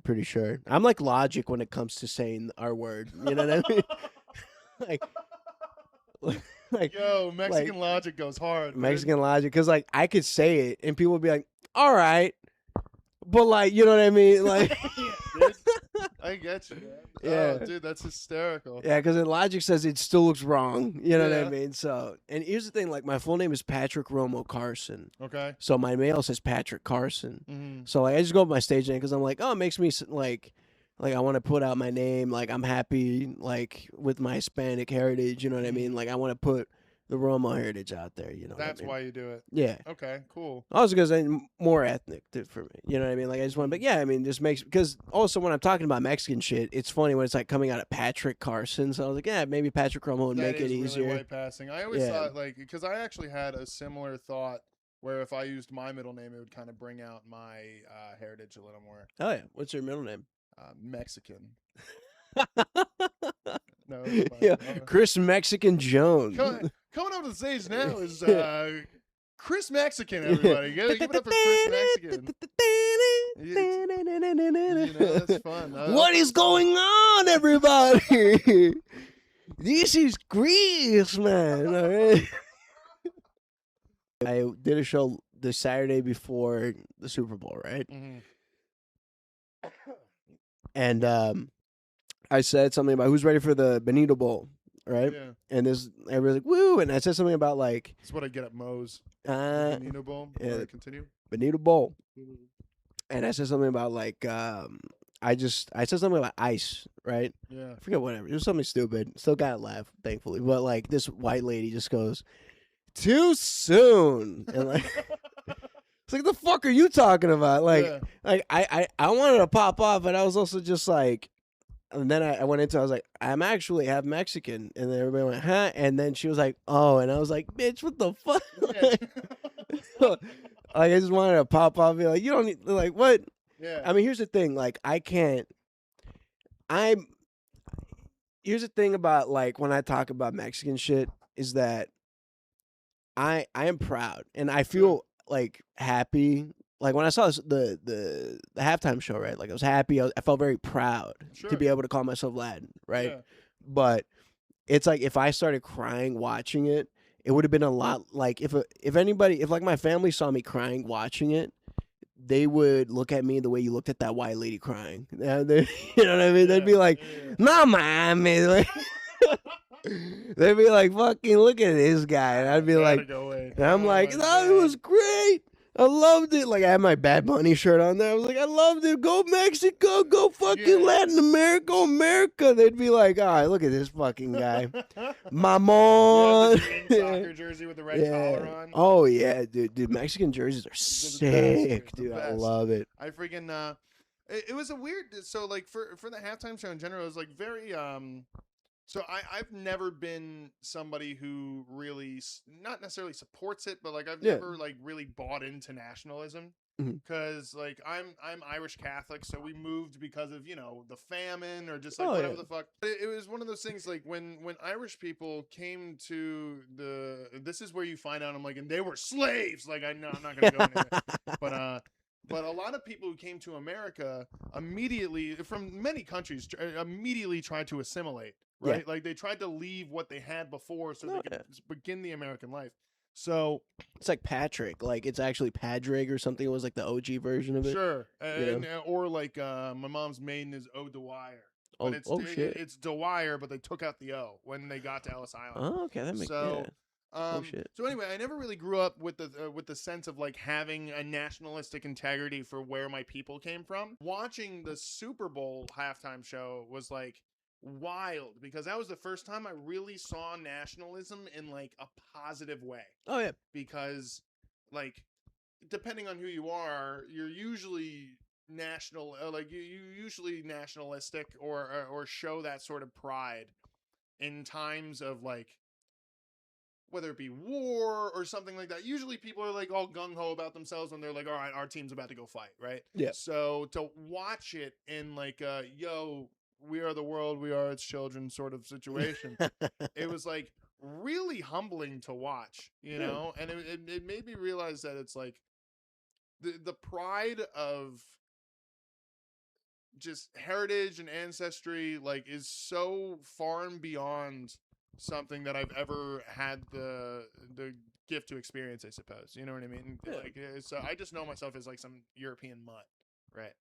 pretty sure. I'm like Logic when it comes to saying our word. You know what I mean? like yo, Mexican Logic goes hard. Mexican Logic, because like I could say it and people would be like, "All right," but like, you know what I mean? Like, I get you, man. Yeah, oh, dude, that's hysterical. Yeah, because Logic says it still looks wrong. You know what I mean? So, and here's the thing: like, my full name is Patrick Romo Carson. Okay. So my mail says Patrick Carson. Mm-hmm. So like, I just go with my stage name because I'm like, oh, it makes me like I want to put out my name. Like, I'm happy like with my Hispanic heritage. You know what I mean? Like, I want to put the Romo heritage out there. You know. That's what I mean? why you do it. Yeah. Okay. Cool. Also, because I'm more ethnic for me. You know what I mean? Like, I just want, but yeah, I mean, this makes, because also when I'm talking about Mexican shit, it's funny when it's like coming out of Patrick Carson. So I was like, yeah, maybe Patrick Romo would make it easier. Really white passing. I always thought, like, because I actually had a similar thought where if I used my middle name, it would kind of bring out my heritage a little more. Oh yeah, what's your middle name? Mexican. No, yeah, Chris Mexican Jones. Coming up to the stage now is Chris Mexican, everybody. Give it up for Chris Mexican. You know, that's fun. What is going on, everybody? This is Chris, man. All right. I did a show the Saturday before the Super Bowl, right? Mm-hmm. And I said something about who's ready for the Benito Bowl, right? Yeah. And everybody's like, woo! And I said something about like, that's what I get at Moe's. Benito Bowl. Yeah, continue. Benito Bowl. Mm-hmm. And I said something about like, I said something about ice, right? Yeah. I forget whatever. It was something stupid. Still got to laugh, thankfully. But like, this white lady just goes, too soon, and like. It's like, the fuck are you talking about? Like, I wanted to pop off, but I was also just like, and then I went into, I was like, I'm actually half Mexican. And then everybody went, huh? And then she was like, oh. And I was like, bitch, what the fuck? Like, I just wanted to pop off. Be like, you don't need, like, what? Yeah. I mean, here's the thing. Like, here's the thing about, like, when I talk about Mexican shit is that I am proud. And I feel like happy. Like, when I saw the halftime show, right? Like, I was happy. I felt very proud to be able to call myself Latin, right? Yeah. But it's like, if I started crying watching it, it would have been a lot. Like, if like my family saw me crying watching it, they would look at me the way you looked at that white lady crying. You know what I mean? They'd be like, "No, mami." Like, they'd be like, "Fucking look at this guy," and I'd be like, and I'm like, "No, it was great. I loved it." Like, I had my Bad Bunny shirt on there. I was like, I loved it. Go Mexico. Go fucking Latin America. Go America. They'd be like, all right, look at this fucking guy. Mamon. Soccer jersey with the red collar on. Oh, yeah, dude. Mexican jerseys are sick, dude. I love it. I freaking, it was a weird, so like for the halftime show in general, it was like very, so I've never been somebody who really, not necessarily supports it, but like I've never like really bought into nationalism, because like I'm Irish Catholic, so we moved because of, you know, the famine or just like whatever the fuck. It was one of those things like when Irish people came to this is where you find out, I'm like, and they were slaves. Like, I'm not gonna go into it, but a lot of people who came to America immediately from many countries immediately tried to assimilate. right? Yeah. Like they tried to leave what they had before so Oh, they could yeah. begin the American life. So It's like Patrick. Like it's actually Padraig or something. It was like the OG version of it. sure, You and know? or like my mom's maiden is O Dwyer, but Oh shit. it's Dwyer, but they took out the O when they got to Ellis Island. Oh, okay. That makes So, Oh shit. so anyway, I never really grew up with the sense of like having a nationalistic integrity for where my people came from. Watching the Super Bowl halftime show was like wild because that was the first time I really saw nationalism in like a positive way. Oh yeah. Because like depending on who you are, you're usually you usually nationalistic or show that sort of pride in times of like whether it be war or something like that. Usually people are like all gung-ho about themselves when they're like, all right, our team's about to go fight, right? Yeah. So to watch it in like yo, we are the world, we are its children sort of situation, it was like really humbling to watch, you know? And it made me realize that it's like the pride of just heritage and ancestry like is so far and beyond something that I've ever had the gift to experience, I suppose. You know what I mean? Yeah. Like so I just know myself as like some European mutt, right?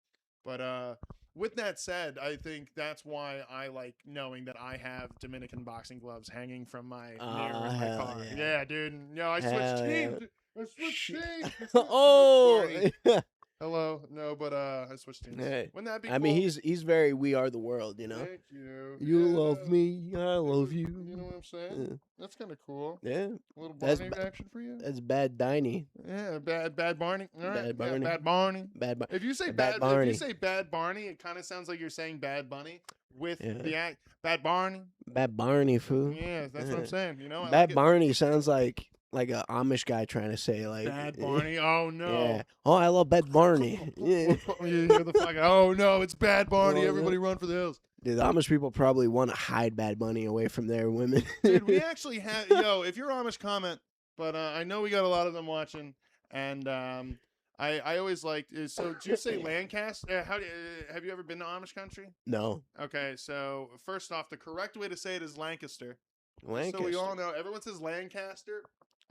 But with that said, I think that's why I like knowing that I have Dominican boxing gloves hanging from my mirror in my hell car. yeah. Yeah, dude. No, I switched Hell yeah. teams. I switched teams. Oh. Barney. Hello, no, but I switched teams. Hey. Wouldn't that be I cool? mean, he's very We Are the World, you know. Thank you. You Yeah. love me, I love you. You know what I'm saying? Yeah. That's kind of cool. Yeah, A little That's Barney action for you. that's Bad Diney. Yeah, bad Barney. All right. Bad Barney. Yeah, bad Barney. Bad If you say Bad bad, if Barney. you say bad Barney, it kind of sounds like you're saying Bad Bunny with Yeah. the act. Bad Barney. Bad Barney, fool. Yeah, that's what I'm Yeah. saying. You know, I Bad like it. Barney sounds like a Amish guy trying to say like Bad Barney. Oh no. Yeah. Oh, I love Bad Barney. Yeah. You hear the fucking, oh no, it's Bad Barney. Oh, no. Everybody run for the hills. Dude, the Amish people probably want to hide Bad Bunny away from their women. Dude, we actually had if you're Amish, comment. But I know we got a lot of them watching, and I always liked. So, do you say Lancaster? Have you ever been to Amish country? No. Okay, so first off, the correct way to say it is Lancaster. Lancaster. So we all know. Everyone says Lancaster.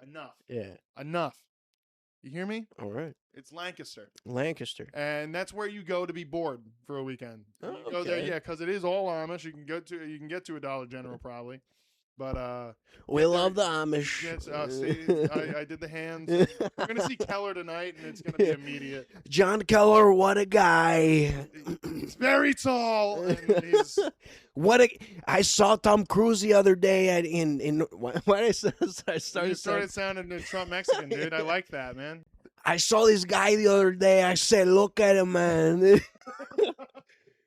Enough. Yeah. Enough. You hear me? All right. It's Lancaster, Lancaster. and that's where you go to be bored for a weekend. Oh, You go there, okay. yeah, because it is all Amish. You can get to a Dollar General probably, but We yeah, love the Amish. Yes, see, I did the hands. We're gonna see Keller tonight, and it's gonna be immediate. John Keller, what a guy. He's very tall, and he's I saw Tom Cruise the other day why did I started sounding Trump Mexican, dude. I like that, man. I saw this guy the other day. I said, "Look at him, man."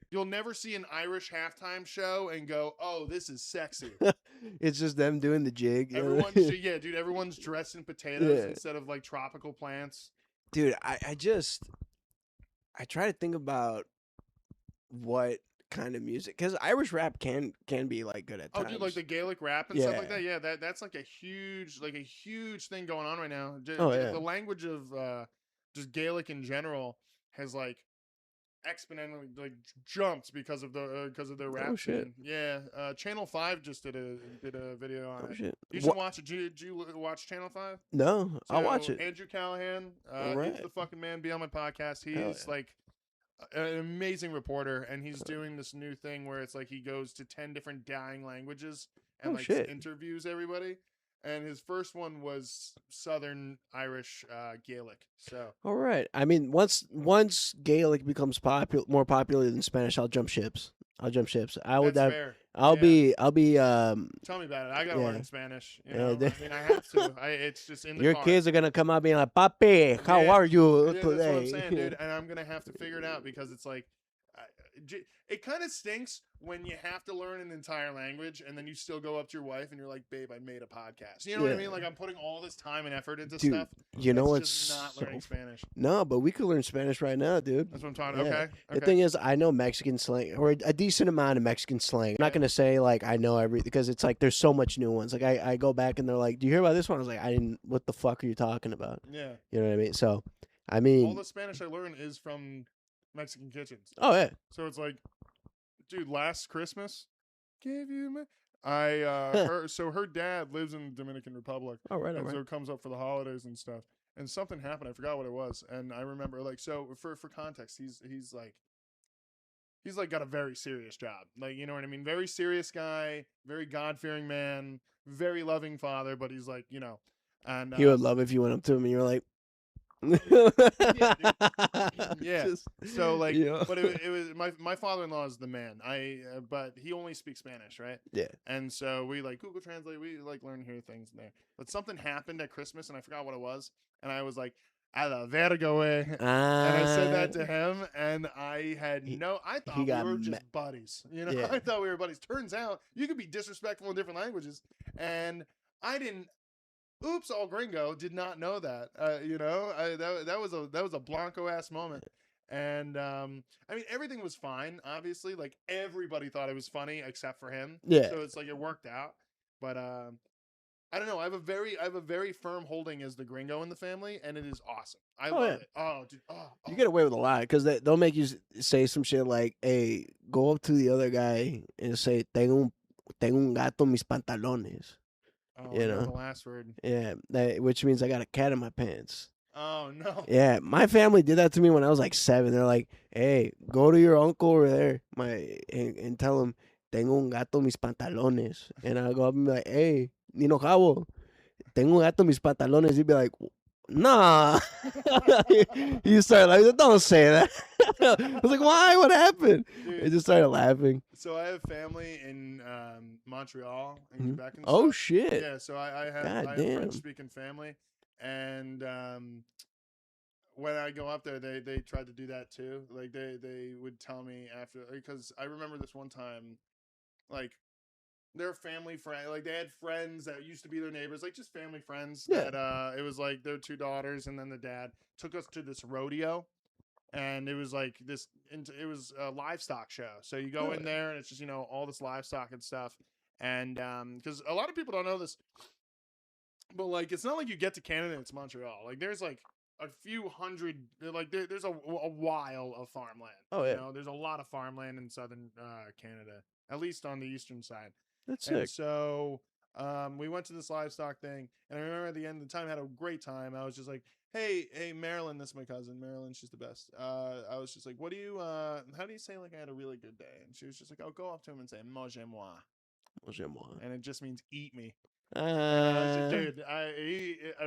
You'll never see an Irish halftime show and go, "Oh, this is sexy." It's just them doing the jig. Yeah, dude. Everyone's dressed in potatoes Yeah. instead of like tropical plants. Dude, I try to think about what kind of music, because Irish rap can be like good at times. Oh, dude, like the Gaelic rap and stuff like Yeah. that. Yeah, that's like a huge thing going on right now. Oh, yeah. The language of just Gaelic in general has like exponentially like jumped because of their rap. Oh, shit. scene. Yeah, Channel 5 just did a video on Oh, it. shit. You should watch it. Did you watch Channel 5? No, I'll watch So, it. Andrew Callahan, Alright. he's the fucking man. Be on my podcast. He's Hell yeah. like an amazing reporter, and he's doing this new thing where it's like he goes to 10 different dying languages and Oh, like shit. interviews everybody. And his first one was Southern Irish Gaelic. So All right. I mean, once Gaelic becomes more popular than Spanish, I'll jump ships. I would. that's fair. I'll Yeah. be. Tell me about it. I gotta yeah. learn Spanish. You Yeah, know? they- I mean, I have to. It's just in the Your car. kids are gonna come out being like, "Papi, how Yeah. are you Yeah, that's what today?" I'm saying, dude. And I'm gonna have to figure it out because it's like, it kind of stinks when you have to learn an entire language and then you still go up to your wife and you're like, "Babe, I made a podcast." You know what I Yeah. mean? Like I'm putting all this time and effort into Dude, stuff. you know It's what's just not so learning Spanish. No, but we could learn Spanish right now, dude. That's what I'm talking. Yeah. Okay. The thing is, I know Mexican slang, or a decent amount of Mexican slang. I'm not gonna say like I know every, because it's like there's so much new ones. Like I go back and they're like, "Do you hear about this one?" I was like, "I didn't. What the fuck are you talking about?" Yeah. You know what I mean? So, I All mean, the Spanish I learned is from Mexican kitchens. oh yeah, So it's like, dude, last Christmas, gave you my. So her dad lives in the Dominican Republic, All right, all and right. so it comes up for the holidays and stuff. And something happened. I forgot what it was, and I remember like so for context, he's like got a very serious job. Like, you know what I mean? Very serious guy, very God-fearing man, very loving father, but he's like, you know, and He would love if you went up to him and you were like, yeah. Just, So like, you know. but it was my father-in-law is the man. But he only speaks Spanish, right? Yeah. And so we like Google Translate. We like learn here things in there. But something happened at Christmas, and I forgot what it was. And I was like, "A la verga, way." And I said that to him, and I had I thought we got were just buddies. You know, Yeah. I thought we were buddies. Turns out you could be disrespectful in different languages, and I didn't. Oops, all gringo. Did not know that. You know, that was a Blanco ass moment. And I mean, everything was fine. Obviously, like everybody thought it was funny except for him. Yeah. So it's like it worked out. But I don't know. I have a very firm holding as the gringo in the family, and it is awesome. I love it. Oh, dude. You get away with a lot because they'll make you say some shit like, "Hey, go up to the other guy and say, tengo un gato en mis pantalones." Oh, You I know know? the last word. Yeah, which means I got a cat in my pants. Oh no. Yeah, my family did that to me when I was like 7. They're like, "Hey, go to your uncle over there, and tell him tengo un gato en mis pantalones." And I'll go up and be like, "Hey, Nino Cabo, tengo un gato en mis pantalones." He'd be like, "Nah." He started like, "Don't say that." I was like, "Why? What happened?" Dude. They just started laughing. So I have family in Montreal and Mhm. Quebec and Oh stuff. shit! Yeah, so I have God I have damn. French speaking family, and when I go up there, they tried to do that too. Like they would tell me after, because I remember this one time, like their family friend, like they had friends that used to be their neighbors, like just family friends. Yeah. That it was like their 2 daughters, and then the dad took us to this rodeo. And it was like this, it was a livestock show. So you go in there and it's just, you know, all this livestock and stuff. And because a lot of people don't know this, but like it's not like you get to Canada and it's Montreal. Like there's like a few hundred, like there's a while of farmland. Oh, yeah. You know, there's a lot of farmland in southern Canada, at least on the eastern side. That's And sick. so we went to this livestock thing, and I remember at the end of the time, I had a great time. I was just like, hey, Marilyn, this is my cousin. Marilyn, she's the best. I was just like, what do you, how do you say, like, I had a really good day? And she was just like, oh, go up to him and say, mangez-moi. And it just means eat me. Dude,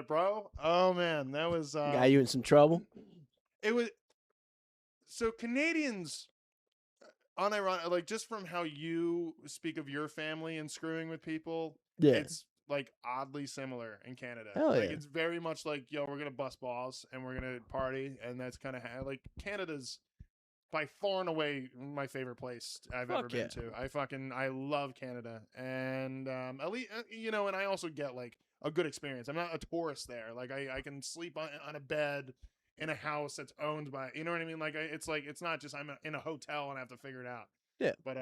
bro, oh man, that was... got you in some trouble? It was... So Canadians... unironic, like just from how you speak of your family and screwing with people, Yeah. it's like oddly similar in Canada. Hell like yeah. it's very much like, yo, we're gonna bust balls and we're gonna party, and that's kind of like Canada's by far and away my favorite place I've ever been to. I love Canada, and at least you know, and I also get like a good experience. I'm not a tourist there. Like I can sleep on a bed in a house that's owned by, you know what I mean? Like it's not just I'm in a hotel and I have to figure it out. Yeah. But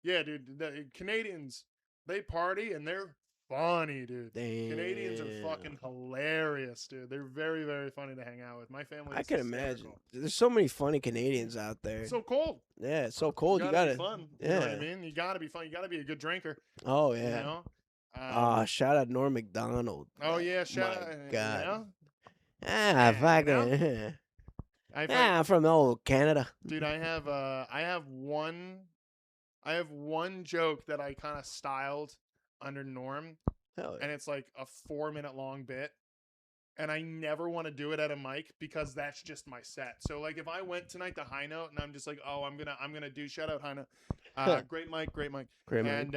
yeah, dude, the Canadians, they party and they're funny, dude. Damn. Canadians are fucking hilarious, dude. They're very, very funny to hang out with. My family. I is can hysterical. imagine. There's so many funny Canadians out there. It's so cold. Yeah, it's so cold. You gotta be fun. Yeah. You know what I mean? You gotta be fun. You gotta be a good drinker. Oh yeah. You know? Shout out Norm Macdonald. Oh yeah, shout out. God. You know? Fucking. I'm from old Canada. Dude, I have one joke that I kind of styled under Norm, Hell yeah. and it's like a 4-minute long bit, and I never want to do it at a mic because that's just my set. So like if I went tonight to High Note and I'm just like, oh, I'm gonna do shout out High Note, great mic, and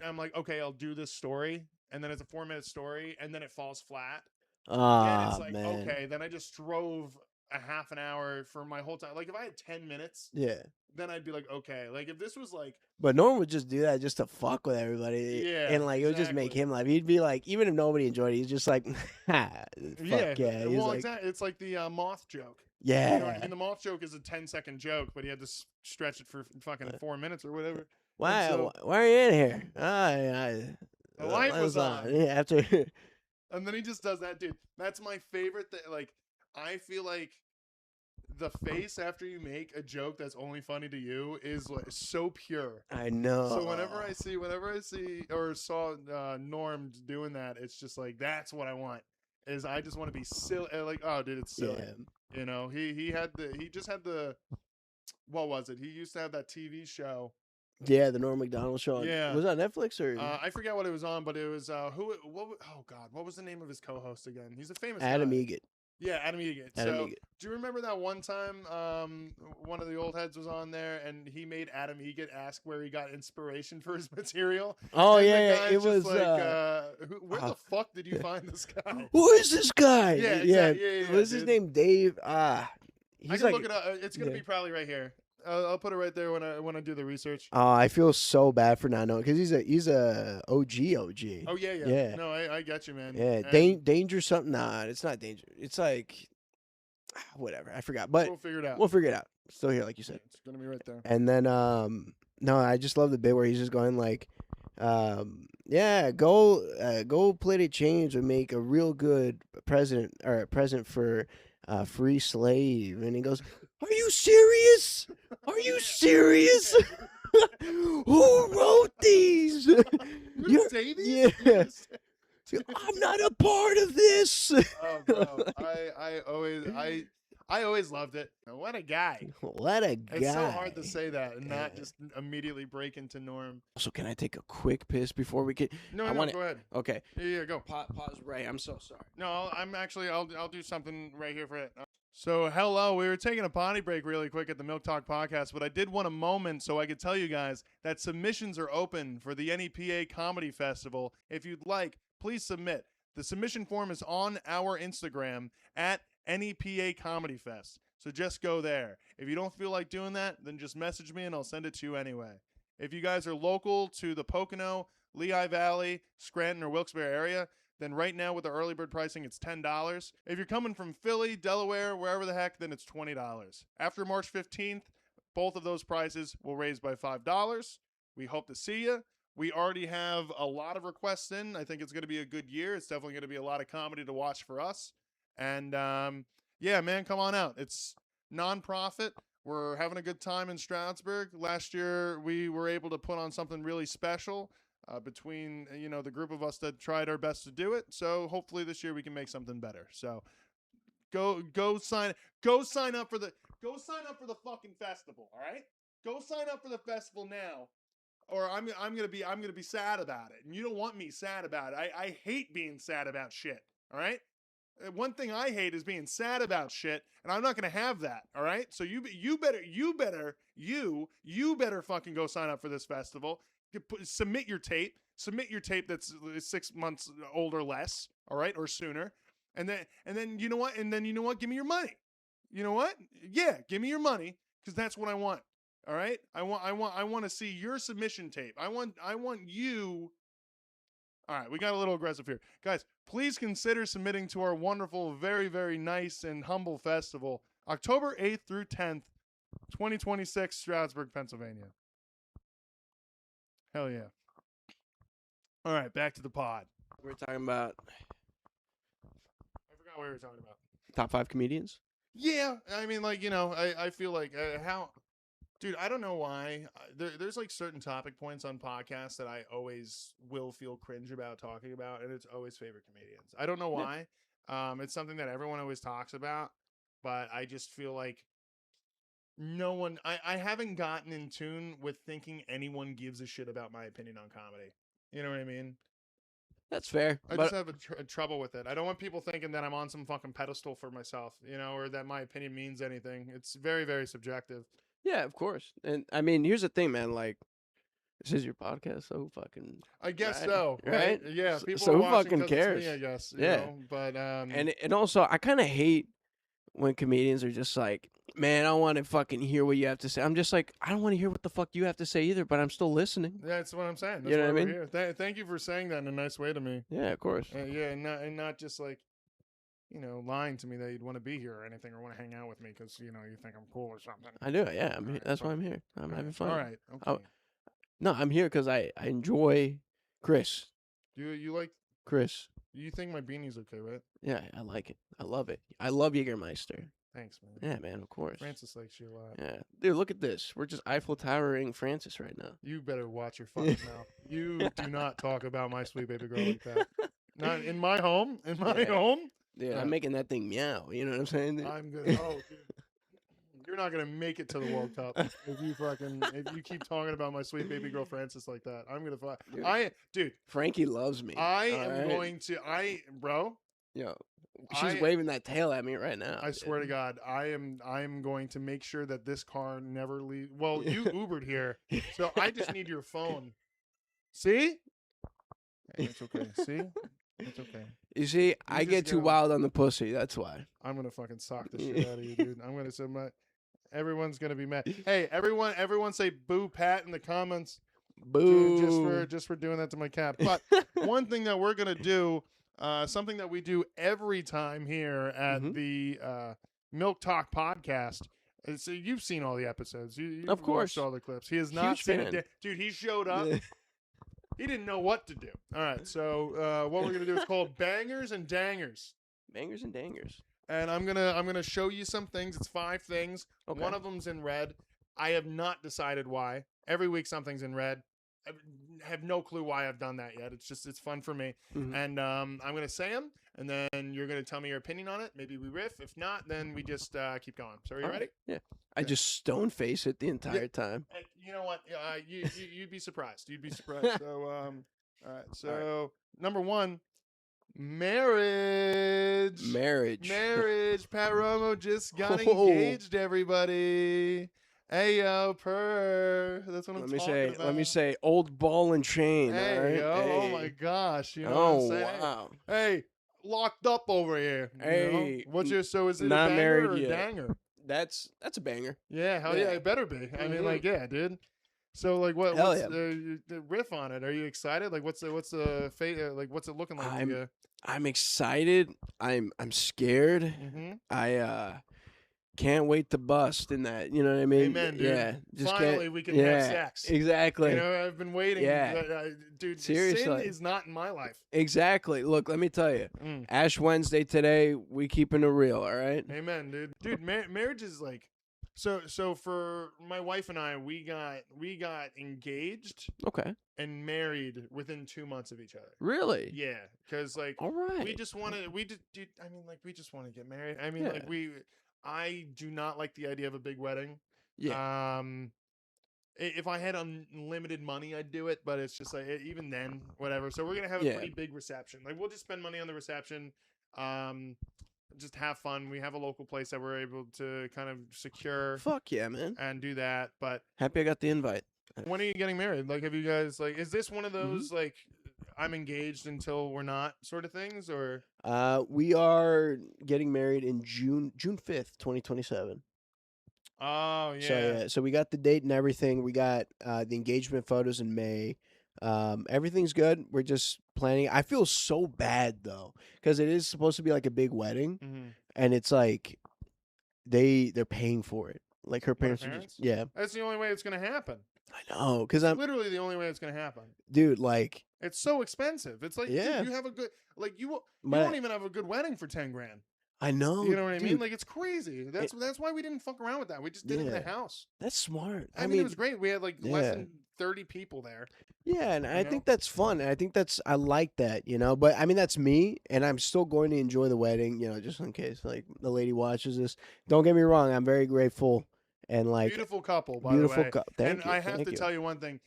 I'm like, okay, I'll do this story, and then it's a 4-minute story, and then it falls flat. And it's like, man. okay, then I just drove a half an hour for my whole time. Like if I had 10 minutes, Yeah. then I'd be like, okay. Like if this was like, But Norm would just do that just to fuck with everybody. Yeah, And like it would just make exactly. him laugh. He'd be like, even if nobody enjoyed it, he's just like, fuck yeah. He's well, like, exactly. It's like the moth joke. yeah. You know what I mean? The moth joke is a 10-second joke, but he had to stretch it for fucking 4 minutes or whatever. Why are you in here? The light was on. Yeah, after. And then he just does that, dude. That's my favorite thing. Like, I feel like the face after you make a joke that's only funny to you is like so pure. I know. So whenever I see or saw Norm doing that, it's just like that's what I want. Is I just want to be silly. Like, oh, dude, it's silly. Yeah. You know, he just had the what was it? He used to have that TV show. Yeah, the Norm Macdonald show. Yeah. Was it on Netflix or I forget what it was on, but it was oh god, what was the name of his co-host again? He's a famous Adam guy. Egan? Yeah, Adam Egan. Adam So, Egan. do you remember that one time one of the old heads was on there and he made Adam Egan ask where he got inspiration for his material? Oh And the yeah, guy's it just was. like, where the fuck did you find this guy? Who is this guy? Yeah, exactly. Yeah, What's his dude. name? Dave. I He's can like. look it up. It's gonna be probably right here. I'll put it right there when I do the research. I feel so bad for not knowing because he's a OG. Oh yeah. Yeah. No, I get you, man. Yeah, And danger something. Nah, it's not danger. It's like whatever. I forgot, but we'll figure it out. we'll figure it out. Still here, like you said. It's gonna be right there. And then no, I just love the bit where he's just going like, yeah, go play the change and make a real good present for free slave. And he goes, "Are you serious? Are you serious? Who wrote these? You say these? Yeah. I'm not a part of this." Oh, bro. I always loved it. What a guy. What a guy. It's so hard to say that and not Yeah. just immediately break into Norm. So can I take a quick piss before we get? No, I no, wanna- go ahead. Okay. Yeah, go. Pause. Right. I'm so sorry. No, I'll do something right here for it. So, hello. We were taking a potty break really quick at the Milk Talk podcast, but I did want a moment so I could tell you guys that submissions are open for the NEPA Comedy Festival. If you'd like, please submit. The submission form is on our Instagram at NEPA Comedy Fest. So just go there. If you don't feel like doing that, then just message me and I'll send it to you anyway. If you guys are local to the Pocono, Lehigh Valley, Scranton, or Wilkes-Barre area, then right now with the early bird pricing, it's $10. If you're coming from Philly, Delaware, wherever the heck, then it's $20. After March 15th, both of those prices will raise by $5. We hope to see you. We already have a lot of requests in. I think it's going to be a good year. It's definitely going to be a lot of comedy to watch for us. And yeah, man, come on out. It's nonprofit. We're having a good time in Stroudsburg. Last year, we were able to put on something really special between the group of us that tried our best to do it. So hopefully this year we can make something better. So go sign up for the fucking festival. All right, go sign up for the festival now. Or I'm gonna be sad about it, and you don't want me sad about it. I hate being sad about shit. All right. One thing I hate is being sad about shit, and I'm not gonna have that. All right. So you better fucking go sign up for this festival. Submit your tape. Submit your tape that's 6 months old or less. All right, or sooner. And then you know what? Give me your money. You know what? Yeah, give me your money because that's what I want. All right, I want to see your submission tape. I want you. All right, we got a little aggressive here, guys. Please consider submitting to our wonderful, very, very nice and humble festival, October 8th through 10th, 2026, Stroudsburg, Pennsylvania. Hell yeah! All right, back to the pod. We're talking about I forgot what we were talking about. top 5 comedians. Yeah, I mean, like I feel like how. Dude, I don't know why. There's like certain topic points on podcasts that I always will feel cringe about talking about, and it's always favorite comedians. I don't know why. It's something that everyone always talks about, but I just feel like no one. I haven't gotten in tune with thinking anyone gives a shit about my opinion on comedy. You know what I mean? That's fair. I just have a trouble with it. I don't want people thinking that I'm on some fucking pedestal for myself, or that my opinion means anything. It's very, very subjective. Yeah, of course. And I mean, here's the thing, man. Like, this is your podcast, so fucking. I guess right? so, Right? Yeah, people So are who watching fucking 'cause it's cares? me, I guess. Yeah. But And also, I kind of hate when comedians are just like, "Man, I want to fucking hear what you have to say." I'm just like, I don't want to hear what the fuck you have to say either, but I'm still listening. that's what I'm saying. That's You know why what I we're here. Thank you for saying that in a nice way to me. Yeah, of course. Yeah, and not just like, lying to me that you'd want to be here or anything or want to hang out with me because you think I'm cool or something. I do. Yeah, I'm here. Alright, That's why fine. I'm here. I'm having fun. All right. Okay. Oh. No, I'm here because I enjoy Chris. You Chris. you think my beanie's okay, right? Yeah, I like it. I love it. I love Jägermeister. Thanks, man. Yeah, man, of course. Francis likes you a lot. Yeah. Dude, look at this. We're just Eiffel Towering Francis right now. You better watch your fucking mouth. You do not talk about my sweet baby girl like that. Not in my home. In my home. Dude, I'm making that thing meow. You know what I'm saying? Dude? I'm good. Oh, dude. You're not gonna make it to the World Cup if you keep talking about my sweet baby girl Francis like that. I'm gonna dude. Frankie loves me. Bro. Yo, she's waving that tail at me right now. I swear to God, I am going to make sure that this car never leaves. Well, you Ubered here, so I just need your phone. See? It's okay. See? It's okay. You see, I get too wild on the pussy. That's why. I'm gonna fucking sock the shit out of you, dude. I'm gonna say everyone's gonna be mad. Hey, everyone say boo Pat in the comments. Boo. Just for doing that to my cat. But one thing that we're gonna do, something that we do every time here at the Milk Talk podcast. So you've seen all the episodes. You've of course, watched all the clips. He has not seen it. Dude, he showed up. He didn't know what to do. All right, so what we're gonna do is called Bangers and Dangers. Bangers and Dangers. And I'm gonna show you some things. It's 5 things. Okay. One of them's in red. I have not decided why. Every week something's in red. I have no clue why I've done that yet. It's fun for me. Mm-hmm. And I'm gonna say them, and then you're gonna tell me your opinion on it. Maybe we riff. If not, then we just keep going. So are you ready? Yeah. I just stone face it the entire time. And you know what? You'd be surprised. You'd be surprised. So all right. So number 1. Marriage. Pat Romo just got engaged, everybody. Ayo, purr. That's what I'm talking about. Let me say, old ball and chain. Hey, all right? yo. Hey. Oh, my gosh. You know what I'm saying? Wow. Hey, locked up over here. Hey. What's your, so is it not a banger married or a yet. danger? That's a banger. Yeah, hell yeah, it better be. I mean, like, yeah, dude. So, like, what's the riff on it? Are you excited? Like, what's the fate? Like, what's it looking like to you? I'm excited. I'm scared. Mm-hmm. I can't wait to bust in that. You know what I mean? Amen, dude. Yeah. Finally, we can have sex. Exactly. You know, I've been waiting. Yeah. Dude, seriously, sin is not in my life. Exactly. Look, let me tell you. Ash Wednesday today, we keeping it real, all right? Amen, dude. Dude, marriage is like, so for my wife and I, we got engaged. Okay. And married within 2 months of each other. Really? Yeah, because like, all right, we just want to get married. I mean, like I do not like the idea of a big wedding. Yeah. If I had unlimited money, I'd do it, but it's just like, even then, whatever. So we're gonna have a pretty big reception. Like, we'll just spend money on the reception. Just have fun. We have a local place that we're able to kind of secure. Fuck yeah, man. And do that. But happy I got the invite. When are you getting married? Like, have you guys, like, is this one of those, like, I'm engaged until we're not sort of things, or? We are getting married in June 5th, 2027. Oh, yeah. So we got the date and everything. We got the engagement photos in May. Everything's good. We're just planning. I feel so bad though, because it is supposed to be like a big wedding, and it's like they're paying for it. Like her parents are just, That's the only way it's gonna happen. I know, because I'm literally the only way it's gonna happen, dude. Like, it's so expensive. It's like, dude, you have a good, like, you won't even have a good wedding for 10 grand. I know. You know what I mean? Dude. Like, it's crazy. That's why we didn't fuck around with that. We just did it in the house. That's smart. I mean, it was great. We had like less than 30 people there. Yeah, and I think that's fun. I think I like that, you know. But I mean, that's me, and I'm still going to enjoy the wedding, you know, just in case like the lady watches this. Don't get me wrong. I'm very grateful. And like, beautiful couple, by the way. Thank you. I have to tell you one thing.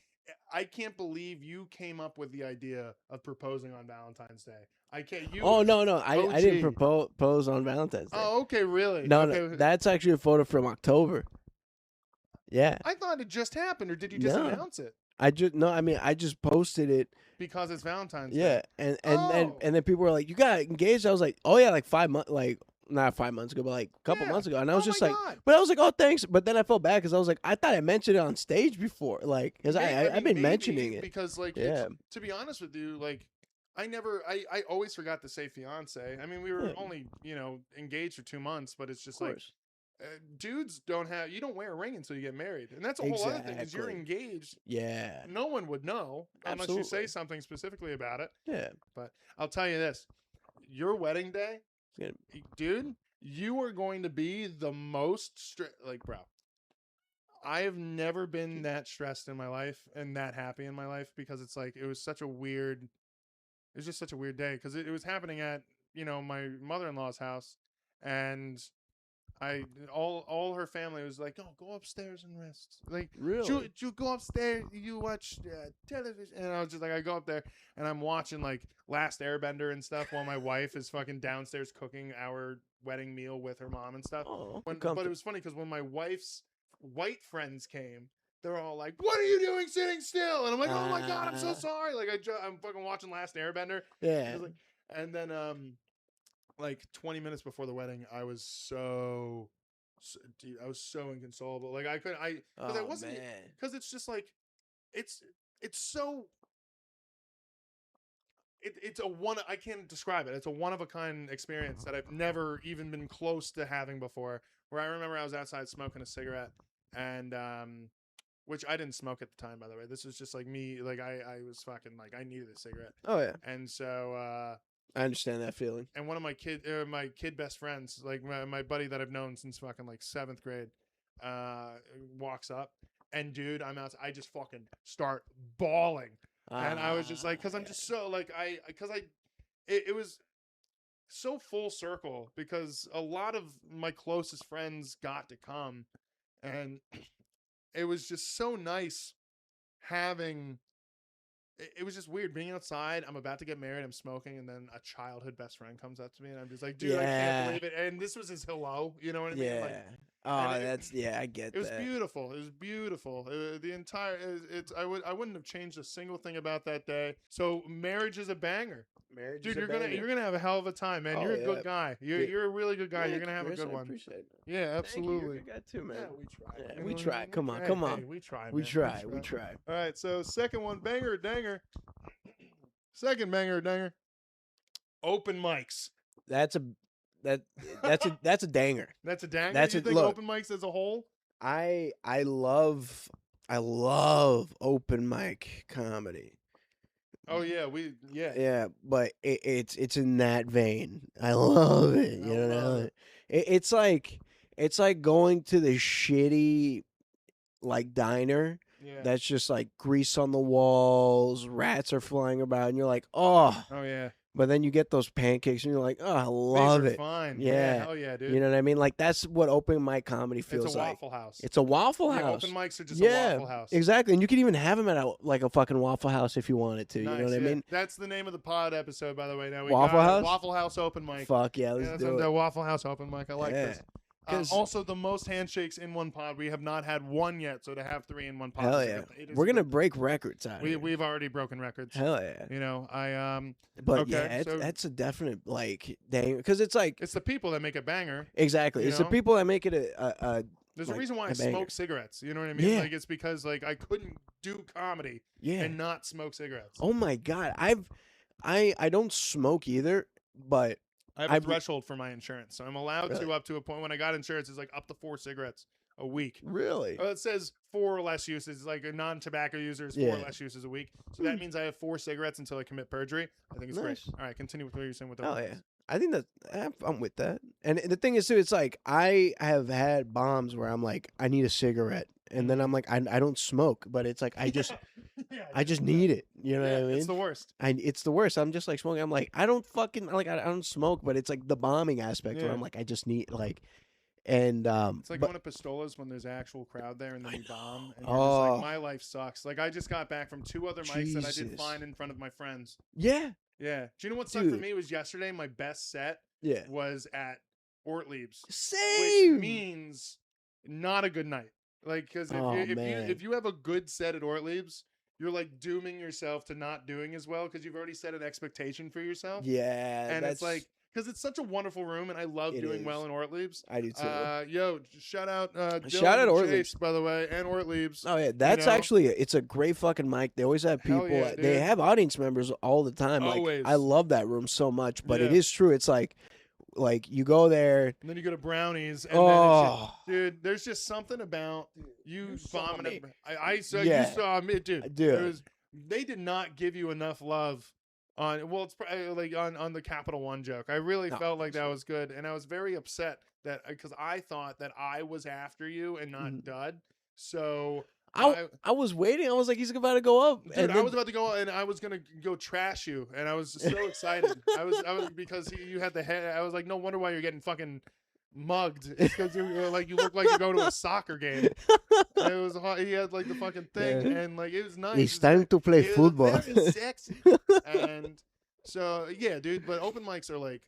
I can't believe you came up with the idea of proposing on Valentine's Day. I can't. No. I didn't propose on Valentine's Day. Oh, okay, really? No, that's actually a photo from October. Yeah. I thought it just happened, or did you just announce it? I just posted it because it's Valentine's Day. Yeah, and then people were like, "You got engaged?" I was like, "Oh yeah, like 5 months, like." Not 5 months ago, but like a couple months ago. And I was just like, but I was like, oh, thanks. But then I felt bad because I was like, I thought I mentioned it on stage before. Like, because I've been mentioning it. Because, like, to be honest with you, like, I always forgot to say fiance. I mean, we were only, engaged for 2 months, but it's just like, dudes you don't wear a ring until you get married. And that's a whole other thing, is you're engaged. Yeah. No one would know unless you say something specifically about it. Yeah. But I'll tell you this, your wedding day, dude, you are going to be the most like, bro. I have never been that stressed in my life and that happy in my life because it's like it was just such a weird day because it was happening at my mother-in-law's house, and all her family was like, "Oh, go upstairs and rest." Like, Really? you go upstairs, you watch television, and I was just like, I go up there and I'm watching like Last Airbender and stuff while my wife is fucking downstairs cooking our wedding meal with her mom and stuff. Oh, But it was funny because when my wife's white friends came, they're all like, "What are you doing sitting still?" And I'm like, "Oh my god, I'm so sorry." Like I'm fucking watching Last Airbender. yeah. Like, and then like 20 minutes before the wedding, I was dude, I was so inconsolable. Like I couldn't, because I wasn't, because it's just like, it's so, it's a one, I can't describe it. It's a one of a kind experience that I've never even been close to having before. Where I remember I was outside smoking a cigarette, and which I didn't smoke at the time, by the way. This was just like me, like I was fucking like I needed a cigarette. Oh yeah. And so I understand that feeling. and one of my kid best friends, like my buddy that I've known since fucking like 7th grade, walks up, and dude, I'm out. I just fucking start bawling, and I was just like, because I'm just so like it was so full circle because a lot of my closest friends got to come, and it was just so nice having. It was just weird being outside. I'm about to get married. I'm smoking, and then a childhood best friend comes up to me, and I'm just like, "Dude, I can't believe it." And this was his hello. You know what I mean? Yeah. Like, I get that. it was beautiful. It was beautiful. The entire I wouldn't have changed a single thing about that day. So marriage is a banger. Marriage Dude, is a you're banger. gonna have a hell of a time, man. Oh, you're a yeah. good guy. You're a really good guy. Yeah, You're gonna have Chris, a good I one. appreciate it. Yeah, absolutely. Thank you. You're a good guy too, man. Yeah, we try. Yeah, You we know, try. Come on, try. come Hey, on. we try, man. We try. We try. All right, so second one, banger or danger. Second banger or danger. Open mics. That's a that's a danger. That's a danger. That's you a think look. open mics as a whole? I love open mic comedy. Oh yeah, Yeah, but it's in that vein. I love it. You know, it's like going to the shitty like diner. Yeah. That's just like grease on the walls, rats are flying about, and you're like, oh. Oh yeah. But then you get those pancakes, and you're like, oh, I love These are it. fine. Yeah. Hell yeah, dude. You know what I mean? Like that's what open mic comedy feels it's a like. Waffle House. It's a Waffle Yeah, House. open mics are just a Waffle House. Exactly. And you could even have them at like a fucking Waffle House if you wanted to. Nice, you know what I mean? That's the name of the pod episode, by the way. Now we Waffle got House? Waffle House open mic. Fuck yeah, let's do the it. Waffle House open mic. I like Yeah. this. Also, the most handshakes in one pod. We have not had one yet, so to have 3 in one pod. Hell yeah. We're going to break records out here. We've already broken records. Hell yeah. You know, But okay, yeah, that's a definite, like, dang, because it's like. It's the people that make a banger. Exactly. It's the people that make it a There's like, a reason why I banger. smoke cigarettes. You know what I mean? Yeah. Like, it's because, like, I couldn't do comedy and not smoke cigarettes. Oh my God. I don't smoke either, but. I have a threshold for my insurance, so I'm allowed to up to a point. When I got insurance, it's like up to 4 cigarettes a week. Really? It says 4 or less uses, like a non-tobacco user is 4 or less uses a week. So that means I have 4 cigarettes until I commit perjury. I think it's great. All right, continue with what you're saying with the. Oh yeah, I think that I'm with that. And the thing is too, it's like I have had bombs where I'm like, I need a cigarette, and then I'm like, I don't smoke, but it's like I just I just need it. You know what I mean? It's the worst. It's the worst. I'm just like smoking. I'm like, I don't fucking like I don't smoke, but it's like the bombing aspect where I'm like, I just need like. And it's like going to Pistola's when there's actual crowd there and then you bomb and you're just like, my life sucks. Like I just got back from 2 other mics that I did fine in front of my friends. Yeah. Do you know what sucked for me was yesterday? My best set was at Ortlieb's. Same. Which means not a good night. Like because if you have a good set at Ortlieb's, you're like dooming yourself to not doing as well because you've already set an expectation for yourself. Yeah. And it's like. Because it's such a wonderful room, and I love doing well in Ortlieb's. I do too. Shout out Dylan shout out and Ortlieb's, Chase, by the way, and Ortlieb's. Oh yeah, that's actually it's a great fucking mic. They always have people. Yeah, they have audience members all the time. Always. Like I love that room so much. But it is true. It's like you go there, and then you go to Brownies. And then dude, there's just something about you vomiting. You saw me, dude. They did not give you enough love It's like on the Capital One joke. I really Oh, felt like that sure. was good, and I was very upset that because I thought that I was after you and not Dud. So I was waiting. I was like, he's about to go up. dude, and I then, was about to go and I was gonna go trash you, and I was so excited. I was because you had the head. I was like, no wonder why you're getting fucking mugged. It's because you look like you're going to a soccer game. And it was hot. He had like the fucking thing, Yeah. and like it was nice. It's time to play It was football. very sexy. And so yeah, dude. But open mics are like,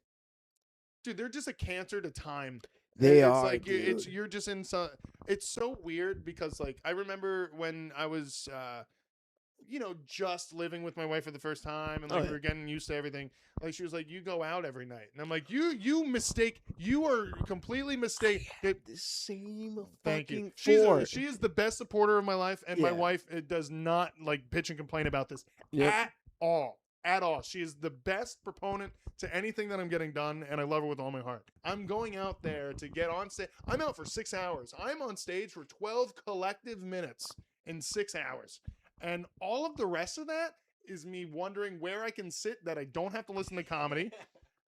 dude, they're just a cancer to time. They It's are, like dude. you're just in some. It's so weird because like I remember when I was just living with my wife for the first time and like we were getting used to everything. Like she was like, you go out every night. And I'm like, you are completely mistaken. The same Thank you. fucking She is the best supporter of my life, and my Yeah. wife does not like bitch and complain about this Yep. at all. At all. She is the best proponent to anything that I'm getting done, and I love her with all my heart. I'm going out there to get on stage. I'm out for 6 hours. I'm on stage for 12 collective minutes in 6 hours. And all of the rest of that is me wondering where I can sit that I don't have to listen to comedy.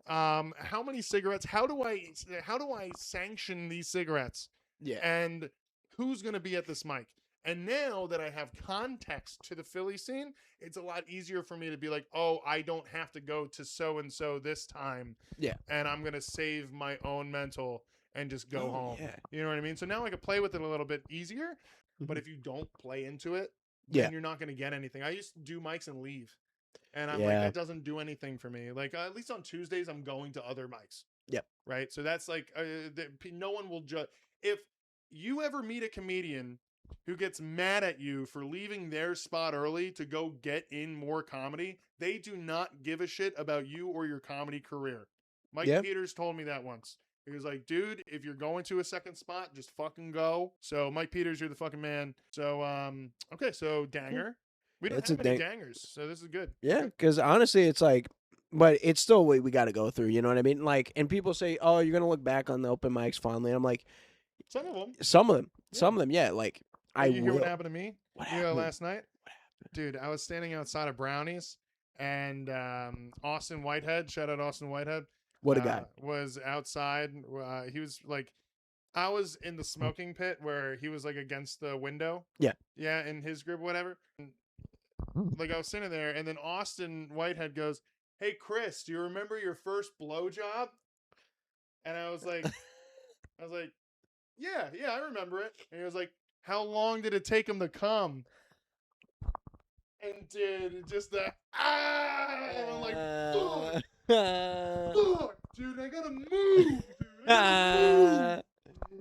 How many cigarettes? How do I sanction these cigarettes? Yeah. And who's going to be at this mic? And now that I have context to the Philly scene, it's a lot easier for me to be like, oh, I don't have to go to so-and-so this time. Yeah. And I'm going to save my own mental and just go home. Yeah. You know what I mean? So now I can play with it a little bit easier. But if you don't play into it, Yeah. then you're not going to get anything. I used to do mics and leave. And I'm Yeah. like, that doesn't do anything for me. Like, at least on Tuesdays, I'm going to other mics. Yep. Right? So that's like, no one will judge. If you ever meet a comedian who gets mad at you for leaving their spot early to go get in more comedy, they do not give a shit about you or your comedy career. Mike Yeah. Peters told me that once. He was like, dude, if you're going to a second spot, just fucking go. So Mike Peters, you're the fucking man. So, okay. So Danger. We don't That's have a many Dangers. So this is good. Yeah, because honestly, it's like, but it's still we got to go through. You know what I mean? Like, and people say, "Oh, you're gonna look back on the open mics fondly." I'm like, Some of them. some of them, yeah. Like, I You hear will. what happened to me? What You know, happened? last night? Dude, I was standing outside of Brownies, and Austin Whitehead, shout out Austin Whitehead. What a guy! Was outside. He was like, I was in the smoking pit where he was like against the window. Yeah. Yeah, in his group, whatever. And, like I was sitting there, and then Austin Whitehead goes, "Hey Chris, do you remember your first blowjob?" And I was like, yeah, I remember it. And he was like, "How long did it take him to come?" And dude, just the and I'm like, fuck, dude, I gotta move, dude.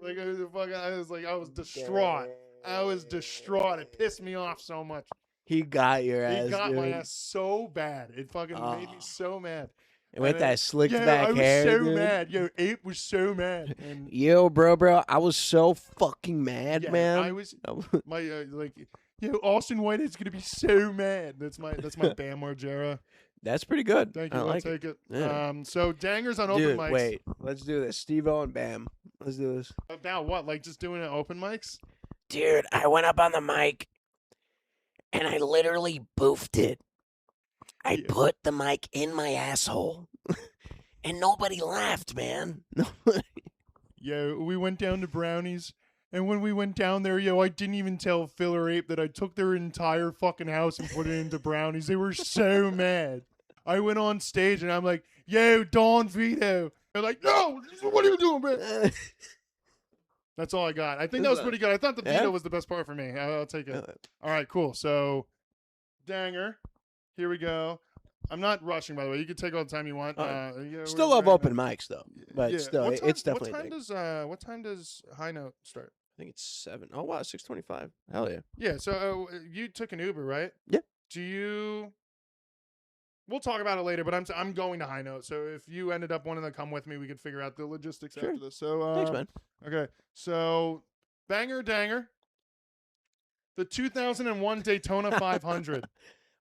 I was distraught. I was distraught. It pissed me off so much. He got your ass. He got dude. my ass so bad. It fucking made me so mad. And with And that slicked back I was hair, so dude. mad. Yo, Ape was so mad. And Yo, bro, I was so fucking mad, yeah, man. I was my Austin Whitehead's gonna be so mad. That's my Bam Margera. That's pretty good. Thank you. I I'll like take it. Yeah. So Dangers on Dude, open mics. wait, let's do this. Steve-O and Bam. Let's do this. About what? Like just doing it open mics? Dude, I went up on the mic and I literally boofed it. I Yeah. put the mic in my asshole and nobody laughed, man. Yo, we went down to Brownies, and when we went down there, I didn't even tell Phil or Ape that I took their entire fucking house and put it into Brownies. They were so mad. I went on stage and I'm like, yo, Don Vito. They're like, no, what are you doing, man? That's all I got. I think that was pretty good. I thought the Vito was the best part for me. I'll take it. All right, cool. So, Danger, here we go. I'm not rushing, by the way. You can take all the time you want. Still love open mics though, but still, it's definitely. What time does High Note start? I think it's 7. Oh wow, 6:25. Hell yeah. Yeah. So you took an Uber, right? Yeah. Do you? We'll talk about it later, but I'm going to High Note. So if you ended up wanting to come with me, we could figure out the logistics Sure. after this. So Thanks, man. Okay. So Banger Danger, the 2001 Daytona 500.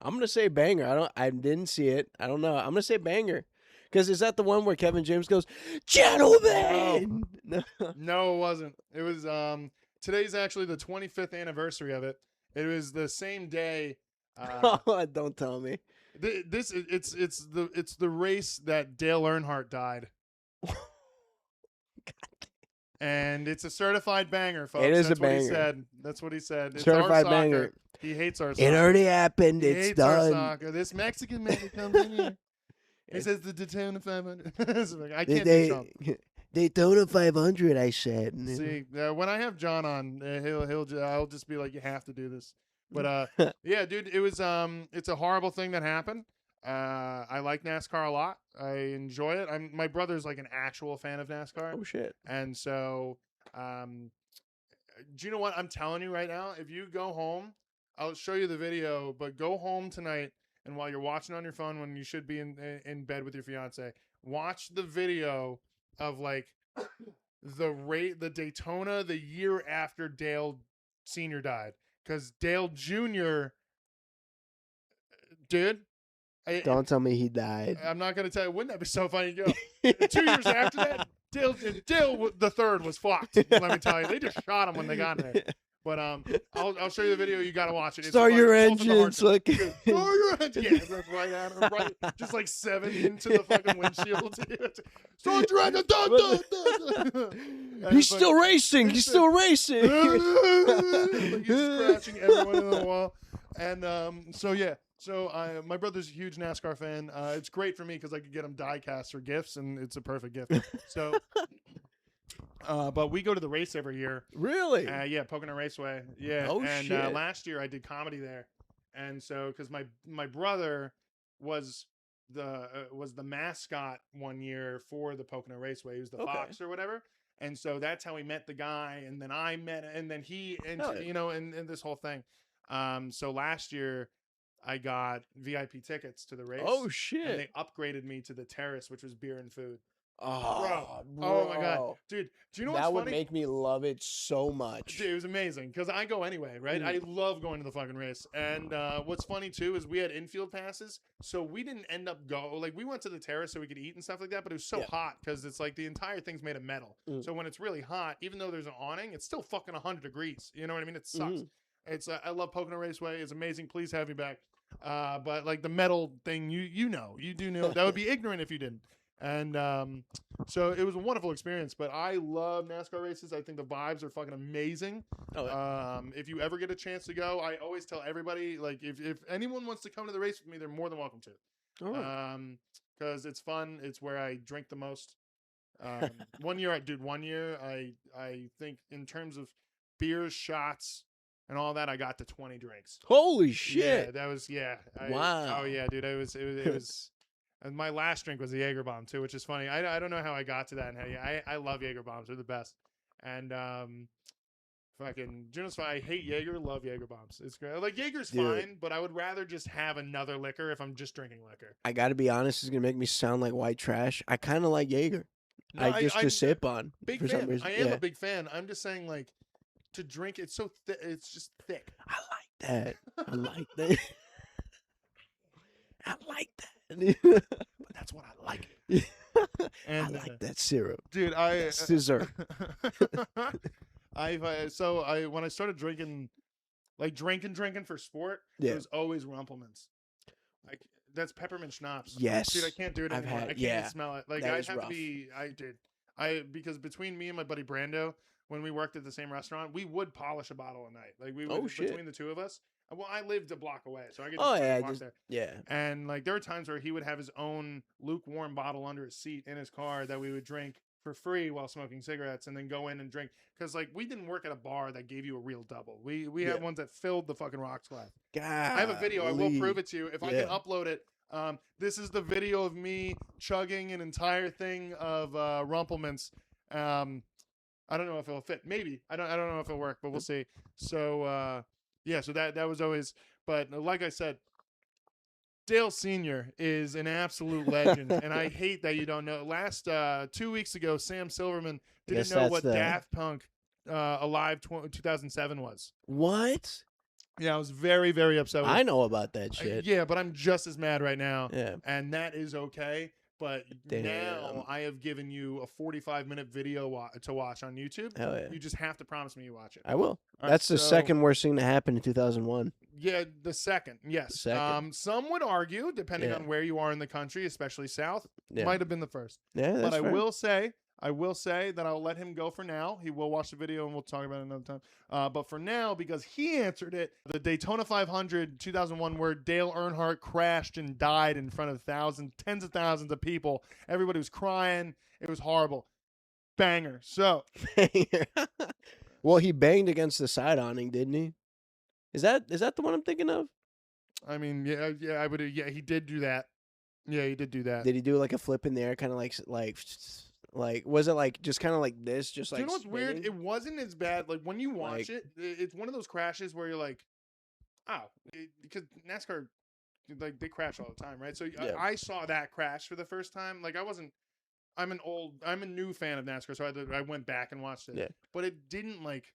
I'm gonna say banger. I didn't see it. I don't know. I'm gonna say banger. Because is that the one where Kevin James goes, "Gentlemen"? No. No, it wasn't. It was today's actually the 25th anniversary of it. It was the same day. Don't tell me. It's the race that Dale Earnhardt died. And it's a certified banger, folks. It is That's a what banger. He said. That's what he said. It's Certified our banger. soccer. He hates our soccer. It already happened. He It's hates our done. soccer. This Mexican man who comes in here. He says the Daytona 500. I can't do They, Trump. Daytona 500, I said. See, when I have John on, I'll just be like, you have to do this. But yeah, dude, it was it's a horrible thing that happened. I like NASCAR a lot. I enjoy it. My brother's like an actual fan of NASCAR. Oh shit. And so, do you know what I'm telling you right now? If you go home, I'll show you the video. But go home tonight, and while you're watching on your phone, when you should be in bed with your fiance, watch the video of like the Daytona the year after Dale Sr. died, because Dale Jr. Dude. Don't tell me he died. I'm not going to tell you. Wouldn't that be so funny? Go 2 years after that, Dale the third was fucked. Let me tell you, they just shot him when they got there. But I'll show you the video. You got to watch it. It's Start your both of the engines, hearts. like Start your engines. Yeah, that's right at him, right. Just like 7 into the fucking windshield. Start your engine. He's still racing. He's still racing. Like he's scratching everyone in the wall. And so yeah. So my brother's a huge NASCAR fan. It's great for me because I could get him die casts or gifts, and it's a perfect gift. So, but we go to the race every year. Really? Yeah, Pocono Raceway. Yeah. Oh, and shit. Last year I did comedy there, and so because my brother was the mascot one year for the Pocono Raceway. He was the Fox or whatever. And so that's how we met the guy, and then I met, and then he, and you know, and this whole thing. So last year I got VIP tickets to the race. Oh shit! And they upgraded me to the terrace, which was beer and food. Oh, bro. Oh my god, dude! Do you know what's that would funny? make me love it so much. Dude, it was amazing because I go anyway, right? I love going to the fucking race. And what's funny too is we had infield passes, so we didn't end up we went to the terrace so we could eat and stuff like that. But it was so hot because it's like the entire thing's made of metal. So when it's really hot, even though there's an awning, it's still fucking 100 degrees. You know what I mean? It sucks. It's I love Pocono Raceway. It's amazing. Please have me back. But like the metal thing, you do know that would be ignorant if you didn't. And so it was a wonderful experience. But I love NASCAR races. I think the vibes are fucking amazing. If you ever get a chance to go, I always tell everybody, like, if anyone wants to come to the race with me, they're more than welcome to. Because it's fun. It's where I drink the most. One year I think in terms of beers, shots, and all that, I got to 20 drinks. Holy shit! Yeah, that was wow. Oh yeah, dude, it was. And my last drink was a Jaeger bomb too, which is funny. I don't know how I got to that. And I love Jaeger bombs; they're the best. And fucking Juno's fine. I hate Jaeger. Love Jaeger bombs. It's great. Like Jaeger's fine, but I would rather just have another liquor if I'm just drinking liquor. I got to be honest. It's gonna make me sound like white trash. I kind of like Jaeger. No, I just sip on. Big for fan. Some reason. I am a big fan. I'm just saying, like, to drink, it's so it's just thick. I like that. I like that. I like that. But that's what I like. And I like that syrup, dude. Scissor. When I started drinking, like drinking for sport, it was always Rumpelmans. Like that's peppermint schnapps. Yes, dude, I can't do it anymore. I can't even smell it. Like I have to be. Because between me and my buddy Brando, when we worked at the same restaurant, we would polish a bottle a night. Like we would between the two of us. Well, I lived a block away, so I could just walk there. Yeah. And like there were times where he would have his own lukewarm bottle under his seat in his car that we would drink for free while smoking cigarettes, and then go in and drink. Because like we didn't work at a bar that gave you a real double. We had ones that filled the fucking rocks glass. God, I have a video. I will prove it to you if I can upload it. This is the video of me chugging an entire thing of Rumpelmans. I don't know if it'll fit. Maybe I don't know if it'll work, but we'll see. So so that was always. But like I said, Dale Sr. is an absolute legend, and I hate that you don't know. Last 2 weeks ago, Sam Silverman didn't know what Daft Punk Alive 2007 was. What? Yeah, I was very, very upset with I know about that shit. Yeah, but I'm just as mad right now. Yeah. And that is okay. But now I have given you a 45-minute video to watch on YouTube. Hell yeah. You just have to promise me you watch it. I will. All That's right, the second worst thing to happen in 2001. the second. Yes. The second. Some would argue, depending Yeah. on where you are in the country, especially South, Yeah. might have been the first. Yeah, that's But I fair. will say that I'll let him go for now. He will watch the video and we'll talk about it another time. But for now, because he answered it, the Daytona 500 2001, where Dale Earnhardt crashed and died in front of tens of thousands of people. Everybody was crying. It was horrible. Banger. So. Well, he banged against the side awning, didn't he? Is that the one I'm thinking of? I mean, yeah, I would. Yeah, he did do that. Yeah, he did do that. Did he do like a flip in the air, kind of like was it like just kind of like this, just Do like? you know what's weird? spinning? It wasn't as bad. Like when you watch Like- it's one of those crashes where you're like, oh, because NASCAR, like they crash all the time, right? So Yeah. I saw that crash for the first time. Like I'm a new fan of NASCAR, so I went back and watched it. Yeah. But it didn't like.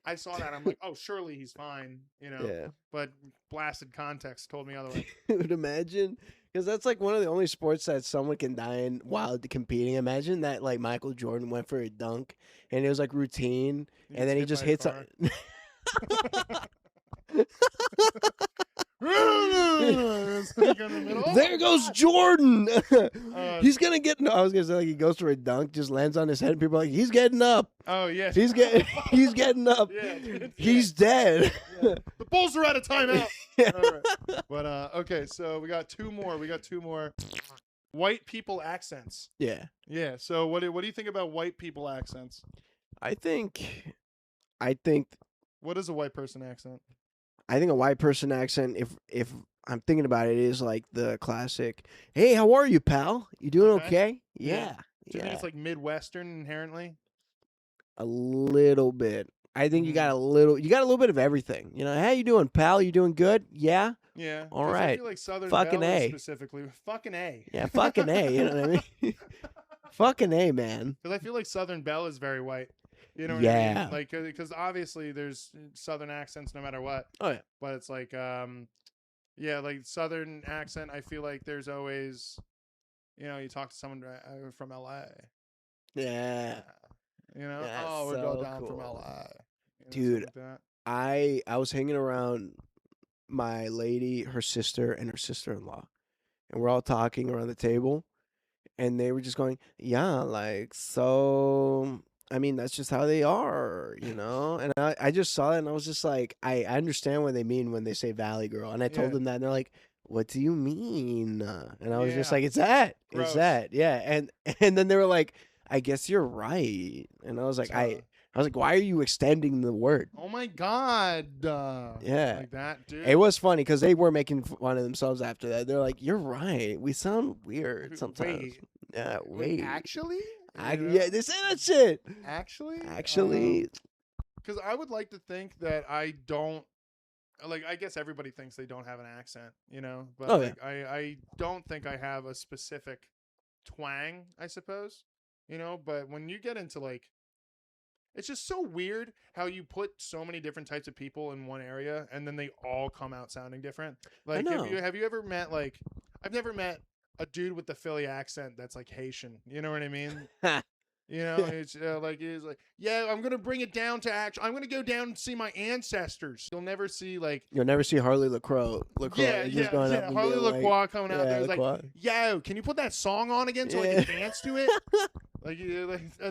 I saw that. I'm like, oh, surely he's fine, you know. Yeah. But blasted context told me otherwise. Would imagine, because that's like one of the only sports that someone can die in while competing. Imagine that, like Michael Jordan went for a dunk and it was like routine, and then he just hits. There goes Jordan. He's gonna get. No, I was gonna say like he goes for a dunk, just lands on his head. And people are like, he's getting up. Oh yeah, He's getting up. Yeah, dude, He's dead. yeah. The Bulls are out of timeout. Yeah. All right. But okay, so we got two more. White people accents. Yeah. Yeah. So what do you think about white people accents? I think What is a white person accent? a white person accent, if I'm thinking about it, is like the classic, "Hey, how are you, pal? You doing Okay. okay?" Yeah. Yeah. Do you think it's like Midwestern inherently? A little bit. I think you got a little bit of everything. You know, "How you doing, pal? You doing good?" "Yeah." Yeah. All 'Cause I right. feel like Southern Fucking Belle is A. specifically. Fucking A. Yeah, fucking A, you know what I mean? Fucking A, man. Because I feel like Southern Belle is very white. You know what I Yeah. mean? Like, because obviously there's Southern accents no matter what. Oh yeah. But it's like, yeah, like Southern accent. I feel like there's always, you talk to someone from LA. Yeah. That's Oh, we're so going down from cool. LA. Dude, something like that. I was hanging around my lady, her sister, and her sister-in-law, and we're all talking around the table, and they were just going, "Yeah, like, so I mean, that's just how they are, you know?" And I just saw it, and I was just like, I understand what they mean when they say Valley Girl, and I told Yeah. them that, and they're like, "What do you mean?" And I was just Yeah. like, "It's Gross. that, yeah." And then they were like, "I guess you're right," and I was like, I was like, "Why are you extending the word?" Oh my God. Yeah. Like that, dude. It was funny because they were making fun of themselves after that. They're like, "You're right. We sound weird sometimes." Wait. Yeah, Wait, wait. actually? Yeah, they say that shit. Actually? Because I would like to think that I don't. Like, I guess everybody thinks they don't have an accent, But Oh, like, I don't think I have a specific twang, I suppose, But when you get into like, it's just so weird how you put so many different types of people in one area and then they all come out sounding different. Like, know. have you ever met like, I've never met a dude with the Philly accent that's like Haitian. You know what I mean? It's like he's like, yeah, I'm gonna bring it down to action. I'm gonna go down and see my ancestors. You'll never see like. You'll never see Harley LaCroix. Yeah. Harley LaCroix coming out there. It's LaCroix. like, yo, can you put that song on again so I can dance to it?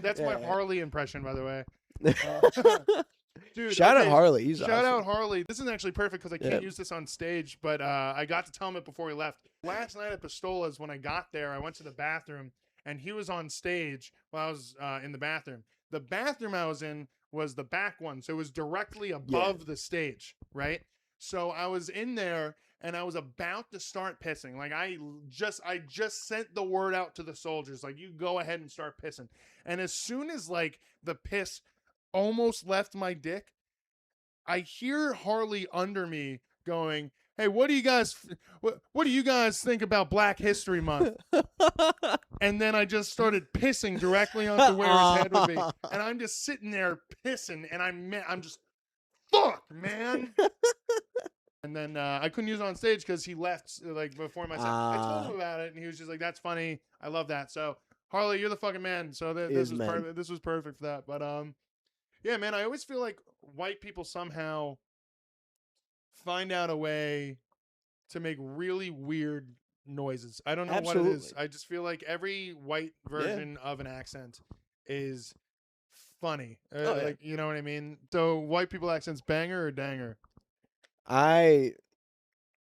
That's my Yeah. Harley impression, by the way. Dude, Shout out okay, Harley. He's Shout awesome. out Harley. This is actually perfect because I can't Yeah. use this on stage, but I got to tell him it before we left. Last night at Pistola's, when I got there, I went to the bathroom, and he was on stage while I was in the bathroom. The bathroom I was in was the back one, so it was directly above the stage, right? So I was in there, and I was about to start pissing. Like, I just sent the word out to the soldiers, like, you go ahead and start pissing. And as soon as, like, the piss almost left my dick, I hear Harley under me going, "Hey, what do you guys think about Black History Month?" And then I just started pissing directly onto where his head would be, and I'm just sitting there pissing, and I'm just, fuck, man. And then I couldn't use it on stage because he left like before my set. I told him about it, and he was just like, "That's funny. I love that." So Harley, you're the fucking man. So this was perfect. This was perfect for that. But yeah, man, I always feel like white people somehow find out a way to make really weird noises. I don't know what it is. I just feel like every white version of an accent is funny. Like, you know what I mean? So white people accents, banger or danger? I'm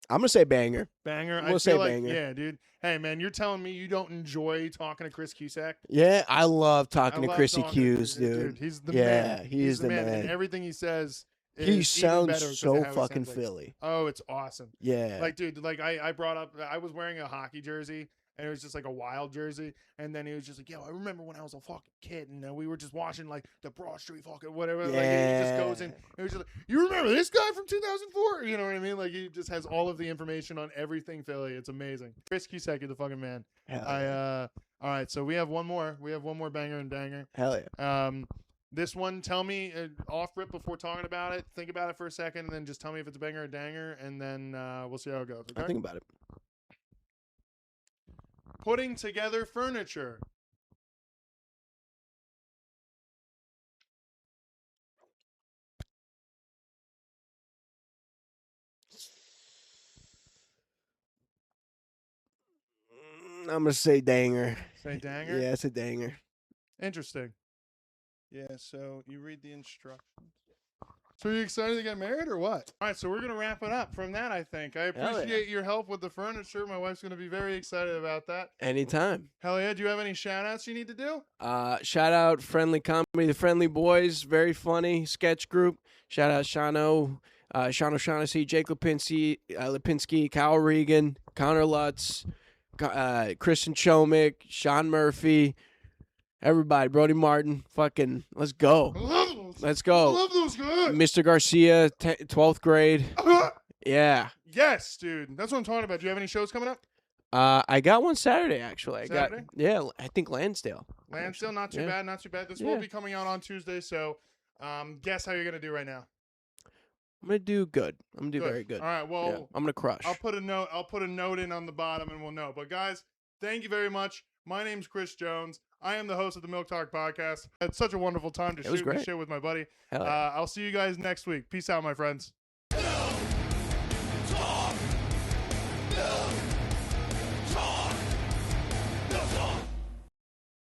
gonna say banger. Banger. We'll I say feel like, banger. yeah, dude. Hey, man, you're telling me you don't enjoy talking to Chris Cusack? Yeah, I love talking to love Chrissy talking to Hughes, dude. He's the Yeah, man. he's the man. And everything he says is He even sounds better 'cause of so how he fucking sounds like. Philly. Oh, it's awesome. Yeah. Like, dude, like I brought up, I was wearing a hockey jersey, and it was just like a Wild jersey, and then he was just like, yo, I remember when I was a fucking kid, and we were just watching like the Broad Street fucking whatever. Like, he just goes in, and he was just like, you remember this guy from 2004? You know what I mean? Like, he just has all of the information on everything Philly. It's amazing. Chris Cusack, you're the fucking man. Hell yeah. All right, so we have one more. We have one more banger and danger. Hell yeah. This one, tell me off rip before talking about it. Think about it for a second, and then just tell me if it's a banger or danger, and then we'll see how it goes. Okay? I'll think about it. Putting together furniture. I'm gonna say danger. Say danger? Yeah, it's a danger. Interesting. Yeah, so you read the instructions. So are you excited to get married or what? All right, so we're going to wrap it up from that, I think. I appreciate your help with the furniture. My wife's going to be very excited about that. Anytime. Hell yeah. Do you have any shout-outs you need to do? Shout out Friendly Comedy, the Friendly Boys, very funny sketch group. Shout out Shano, Shano Shaughnessy, Jake Lipinski, Kyle Regan, Connor Lutz, Kristen Chomick, Sean Murphy, everybody, Brody Martin, fucking, let's go. I love those. Let's go. I love those guys. Mr. Garcia, 12th grade. Yeah. Yes, dude. That's what I'm talking about. Do you have any shows coming up? I got one Saturday, actually. Saturday? I think Lansdale. Lansdale, not too bad, not too bad. This will be coming out on Tuesday, so guess how you're going to do right now. I'm going to do good. I'm going to do very good. All right, well, yeah, I'm going to crush. I'll put a note in on the bottom and we'll know. But guys, thank you very much. My name's Chris Jones. I am the host of the Milk Talk podcast. It's such a wonderful time to shoot and shit with my buddy. Hell yeah. I'll see you guys next week. Peace out, my friends.